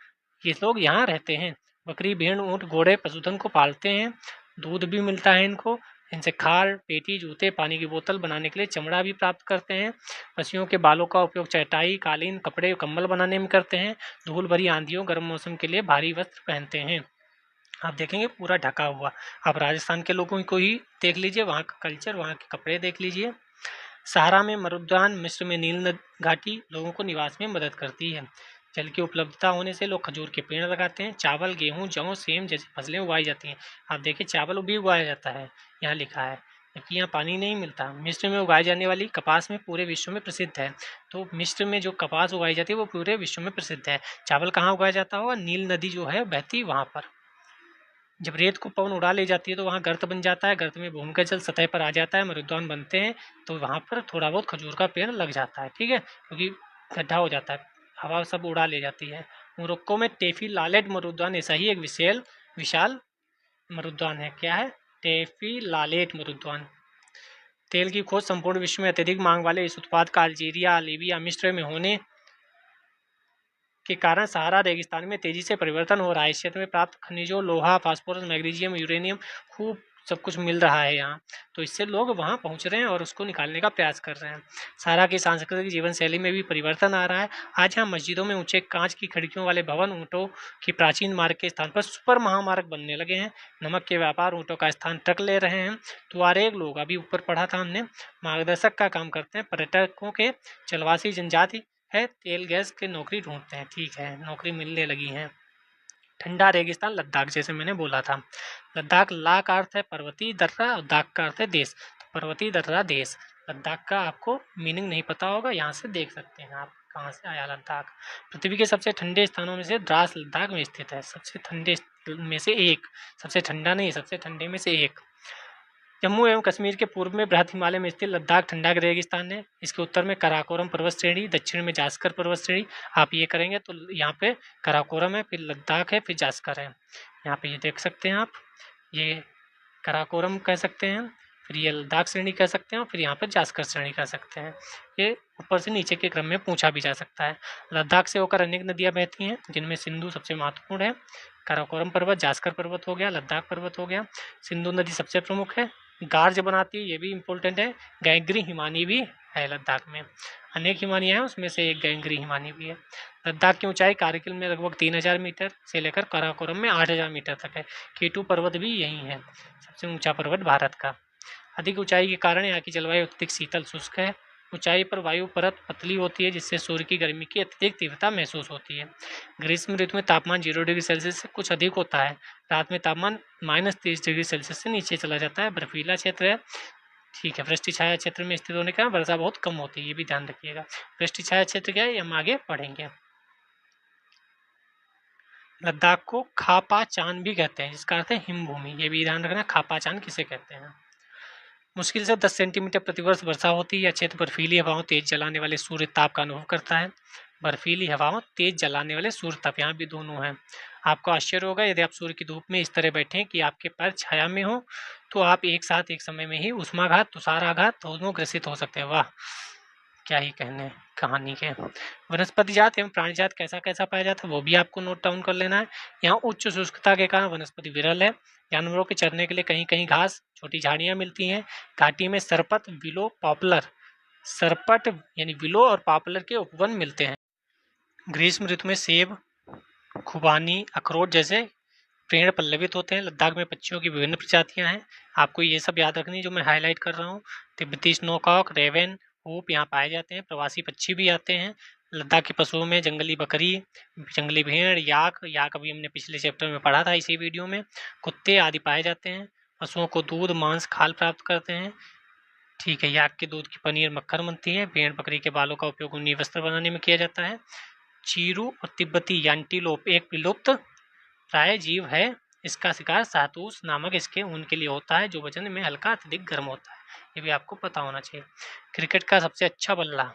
ये लोग यहाँ रहते हैं। बकरी, भेड़, ऊँट, घोड़े पशुधन को पालते हैं, दूध भी मिलता है इनको। इनसे खाल, पेटी, जूते, पानी की बोतल बनाने के लिए चमड़ा भी प्राप्त करते हैं। पशुओं के बालों का उपयोग चटाई, कालीन, कपड़े, कंबल बनाने में करते हैं। धूल भरी आंधियों, गर्म मौसम के लिए भारी वस्त्र पहनते हैं। आप देखेंगे पूरा ढका हुआ। आप राजस्थान के लोगों को ही देख लीजिए, वहाँ का कल्चर, वहाँ के कपड़े देख लीजिए। सहारा में मरुद्यान, मिस्र में नील घाटी लोगों को निवास में मदद करती है। जल की उपलब्धता होने से लोग खजूर के पेड़ लगाते हैं। चावल, गेहूं, जौ, सेम जैसी फसलें उगाई जाती हैं। आप देखिए चावल भी उगाया जाता है, यहाँ लिखा है, जबकि यहाँ पानी नहीं मिलता। मिस्र में उगाई जाने वाली कपास में पूरे विश्व में प्रसिद्ध है। तो मिस्र में जो कपास उगाई जाती है वो पूरे विश्व में प्रसिद्ध है। चावल कहाँ उगाया जाता होगा? नील नदी जो है बहती वहाँ पर। जब रेत को पवन उड़ा ले जाती है तो वहाँ गर्त बन जाता है, गर्त में भूमिगत जल सतह पर आ जाता है, मरुद्यान बनते हैं। तो वहाँ पर थोड़ा बहुत खजूर का पेड़ लग जाता है, ठीक है, क्योंकि गड्ढा हो जाता है, हवा सब उड़ा ले जाती है। मोरक्को में टेफी लालेट मरुद्यान ऐसा ही एक विशाल मरुद्यान है। क्या है? टेफी लालेट मरुद्यान। तेल की खोज संपूर्ण विश्व में अत्यधिक मांग वाले इस उत्पाद का अल्जीरिया, लीबिया, मिस्र में होने के कारण सहारा रेगिस्तान में तेजी से परिवर्तन हो रहा है। इस क्षेत्र में प्राप्त खनिजों, लोहा, फास्फोरस, मैग्नीशियम, यूरेनियम खूब सब कुछ मिल रहा है यहाँ, तो इससे लोग वहाँ पहुँच रहे हैं और उसको निकालने का प्रयास कर रहे हैं। सहारा की सांस्कृतिक जीवन शैली में भी परिवर्तन आ रहा है। आज यहाँ मस्जिदों में ऊंचे कांच की खिड़कियों वाले भवन ऊँटों की प्राचीन मार्ग के स्थान पर सुपर महामार्ग बनने लगे हैं। नमक के व्यापार ऊँटों का स्थान ट्रक ले रहे हैं। तुआरेग लोग, अभी ऊपर पढ़ा था हमने, मार्गदर्शक का काम करते हैं। पर्यटकों के चलवासी जनजाति है, तेल गैस के नौकरी ढूंढते हैं, ठीक है, नौकरी मिलने लगी है। ठंडा रेगिस्तान लद्दाख, जैसे मैंने बोला था। लद्दाख, ला का अर्थ है पर्वतीय दर्रा और दाख का अर्थ है देश। तो पर्वतीय दर्रा देश। लद्दाख का आपको मीनिंग नहीं पता होगा, यहाँ से देख सकते हैं आप कहाँ से आया लद्दाख। पृथ्वी के सबसे ठंडे स्थानों में से द्रास लद्दाख में स्थित है। सबसे ठंडे में से एक, सबसे ठंडा नहीं, सबसे ठंडे में से एक। जम्मू एवं कश्मीर के पूर्व में बृहद हिमालय में स्थित लद्दाख ठंडा रेगिस्तान है। इसके उत्तर में कराकोरम पर्वत श्रेणी, दक्षिण में जास्कर पर्वत श्रेणी। आप ये करेंगे तो यहाँ पे कराकोरम है, फिर लद्दाख है, फिर जास्कर है। यहाँ पे ये देख सकते हैं आप, ये कराकोरम कह सकते हैं, फिर ये लद्दाख श्रेणी कह सकते हैं, फिर यहाँ पर जास्कर श्रेणी कह सकते हैं। ये ऊपर से नीचे के क्रम में पूछा भी जा सकता है। लद्दाख से होकर अनेक नदियाँ बहती हैं, जिनमें सिंधु सबसे महत्वपूर्ण है। कराकोरम पर्वत, जास्कर पर्वत हो गया, लद्दाख पर्वत हो गया। सिंधु नदी सबसे प्रमुख है, गार्ज बनाती है, ये भी इम्पोर्टेंट है। गैंग्री हिमानी भी है लद्दाख में, अनेक हिमानियाँ हैं, उसमें से एक गैंग्री हिमानी भी है। लद्दाख की ऊंचाई कारगिल में लगभग 3000 मीटर से लेकर कराकोरम में 8000 मीटर तक है। केटू पर्वत भी यही है, सबसे ऊंचा पर्वत भारत का। अधिक ऊंचाई के कारण यहाँ की जलवायु अत्यधिक शीतल शुष्क है। ऊंचाई पर वायु परत पतली होती है, जिससे सूर्य की गर्मी की अत्यधिक तीव्रता महसूस होती है। ग्रीष्म ऋतु में तापमान 0 डिग्री सेल्सियस से कुछ अधिक होता है। रात में तापमान -30 डिग्री सेल्सियस से नीचे चला जाता है। बर्फीला क्षेत्र है, ठीक है। वृष्टि छाया क्षेत्र में स्थित होने के कारण वर्षा बहुत कम होती है, ये भी ध्यान रखिएगा। वृष्टि छाया क्षेत्र क्या है, हम आगे पढ़ेंगे। लद्दाख को खापा चान भी कहते हैं, जिसका अर्थ है हिमभूमि, ये भी ध्यान रखना, खापा चान किसे कहते हैं। मुश्किल से 10 सेंटीमीटर प्रतिवर्ष वर्षा होती है। यह क्षेत्र बर्फीली हवाओं, तेज जलाने वाले सूर्य ताप का अनुभव करता है। बर्फीली हवाओं, तेज जलाने वाले सूर्य ताप, यहाँ भी दोनों हैं। आपको आश्चर्य होगा यदि आप सूर्य की धूप में इस तरह बैठें कि आपके पैर छाया में हो, तो आप एक साथ एक समय में ही उष्माघात, तुषाराघात दोनों ग्रसित हो सकते हैं। वाह, क्या ही कहने कहानी के। वनस्पति जात एवं प्राणी जात कैसा कैसा पाया जाता है, वो भी आपको नोट डाउन कर लेना है। यहाँ उच्च शुष्कता के कारण वनस्पति विरल है। जानवरों के चरने के लिए कहीं कहीं घास, छोटी झाड़ियाँ मिलती हैं। घाटी में सरपत, विलो, पॉपुलर, सरपट यानी विलो और पॉपुलर के उपवन मिलते हैं। ग्रीष्म ऋतु में सेब, खुबानी, अखरोट जैसे पेड़ पल्लवित होते हैं। लद्दाख में पक्षियों की विभिन्न प्रजातियां हैं, आपको ये सब याद रखनी जो मैं हाईलाइट कर रहा हूँ। तिब्बती स्नोकॉक, रेवन, होप यहाँ पाए जाते हैं। प्रवासी पक्षी भी आते हैं। लद्दाख के पशुओं में जंगली बकरी, जंगली भेड़, याक अभी हमने पिछले चैप्टर में पढ़ा था इसी वीडियो में, कुत्ते आदि पाए जाते हैं। पशुओं को दूध, मांस, खाल प्राप्त करते हैं, ठीक है। याक के दूध की पनीर, मक्खन बनती है। भेड़ बकरी के बालों का उपयोग ऊनी वस्त्र बनाने में किया जाता है। चीरू और तिब्बती एंटीलोप एक विलुप्त प्राय जीव है। इसका शिकार सातूस नामक इसके ऊन के लिए होता है, जो वजन में हल्का अत्यधिक गर्म होता है, ये भी आपको पता होना चाहिए। क्रिकेट का सबसे अच्छा बल्ला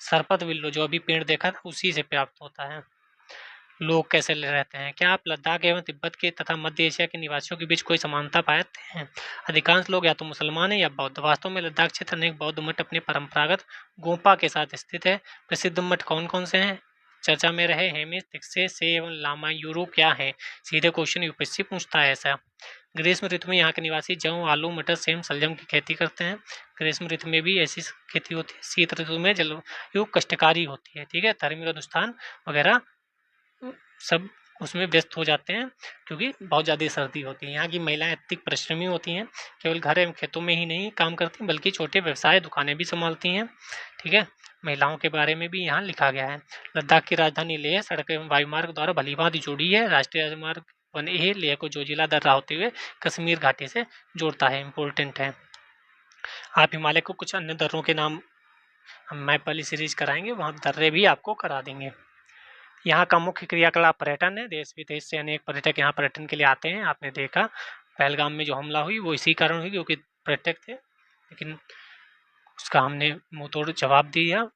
सरपत विल्लो, जो अभी पेड़ देखा था उसी से प्राप्त होता है। लोग कैसे रहते हैं, क्या आप लद्दाख एवं तिब्बत के तथा मध्य एशिया के निवासियों के बीच कोई समानता पाते हैं? अधिकांश लोग या तो मुसलमान हैं या बौद्ध। वास्तव में लद्दाख क्षेत्र अनेक बौद्ध मठ अपने परंपरागत गोंपा के साथ स्थित है। प्रसिद्ध मठ कौन कौन से हैं? चर्चा में रहे हेमिस, तिक्से, से एवं लामा यूरो क्या है? सीधे क्वेश्चन यूपीएससी पूछता है ऐसा। ग्रीष्म ऋतु में यहाँ के निवासी जौ, आलू, मटर, सेम, शलजम की खेती करते हैं। ग्रीष्म ऋतु में भी ऐसी खेती होती है। शीत ऋतु में जलवायु कष्टकारी होती है, ठीक है। धार्मिक अनुष्ठान वगैरह सब उसमें व्यस्त हो जाते हैं, क्योंकि बहुत ज़्यादा सर्दी होती है। यहाँ की महिलाएं अत्यधिक परिश्रमी होती हैं, केवल घर एवं खेतों में ही नहीं काम करती बल्कि छोटे व्यवसाय, दुकानें भी संभालती हैं, ठीक है। महिलाओं के बारे में भी यहाँ लिखा गया है। लद्दाख की राजधानी लेह सड़क एवं वायुमार्ग द्वारा भलीभांति जुड़ी है। राष्ट्रीय राजमार्ग 1A लेह को जोजिला दर्रा होते हुए कश्मीर घाटी से जोड़ता है, इम्पोर्टेंट है। आप हिमालय को कुछ अन्य दर्रों के नाम हम मैप वाली सीरीज कराएंगे, वहाँ दर्रे भी आपको करा देंगे। यहाँ का मुख्य क्रियाकलाप पर्यटन है। देश विदेश से अनेक पर्यटक यहाँ पर्यटन के लिए आते हैं। आपने देखा पहलगाम में जो हमला हुई वो इसी कारण हुई, क्योंकि पर्यटक थे, लेकिन उसका हमने मुंह तोड़ जवाब दिया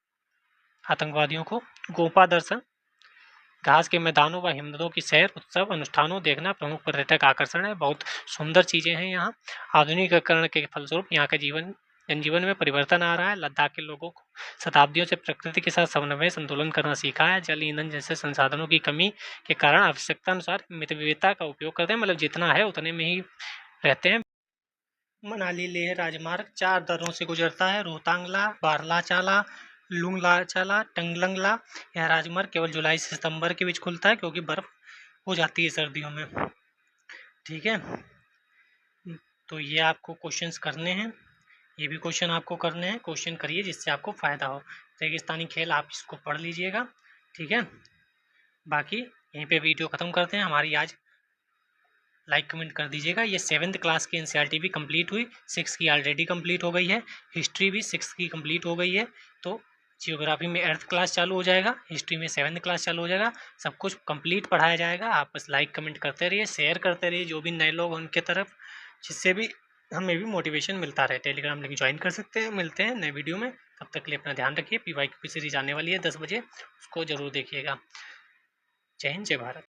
आतंकवादियों को। गोपा दर्शन, घास के मैदानों व हिमनदों की सैर, उत्सव, अनुष्ठानों देखना प्रमुख पर्यटक आकर्षण है। बहुत सुंदर चीज़ें हैं यहाँ। आधुनिकीकरण के फलस्वरूप यहाँ के जनजीवन में परिवर्तन आ रहा है। लद्दाख के लोगों को शताब्दियों से प्रकृति के साथ समन्वय, संतुलन करना सीखा है। जल, ईंधन जैसे संसाधनों की कमी के कारण आवश्यकता अनुसार मितव्ययिता का उपयोग करते हैं, मतलब जितना है उतने में ही रहते हैं। मनाली लेह राजमार्ग 4 दर्रों से गुजरता है, रोहतांगला, बारलाचाला, लुंगलाचाला, टंगलंगला। यह राजमार्ग केवल जुलाई से सितंबर के बीच खुलता है, क्योंकि बर्फ हो जाती है सर्दियों में, ठीक है। तो ये आपको क्वेश्चंस करने हैं, ये भी क्वेश्चन आपको करने हैं। क्वेश्चन करिए जिससे आपको फ़ायदा हो। रेगिस्तानी खेल आप इसको पढ़ लीजिएगा, ठीक है। बाकी यहीं पे वीडियो ख़त्म करते हैं हमारी आज। लाइक कमेंट कर दीजिएगा। ये 7th क्लास की एनसीईआरटी भी कंप्लीट हुई, 6 की ऑलरेडी कंप्लीट हो गई है। हिस्ट्री भी 6 की कंप्लीट हो गई है। तो जियोग्राफी में 8th क्लास चालू हो जाएगा, हिस्ट्री में 7th क्लास चालू हो जाएगा। सब कुछ कंप्लीट पढ़ाया जाएगा। आप बस लाइक कमेंट करते रहिए, शेयर करते रहिए जो भी नए लोग उनके तरफ, जिससे भी हमें भी मोटिवेशन मिलता रहे। टेलीग्राम लिंक ज्वाइन कर सकते हैं। मिलते हैं नए वीडियो में, तब तक के लिए अपना ध्यान रखिए। PYQ की सीरीज आने वाली है 10 बजे, उसको जरूर देखिएगा। जय हिंद, जय भारत।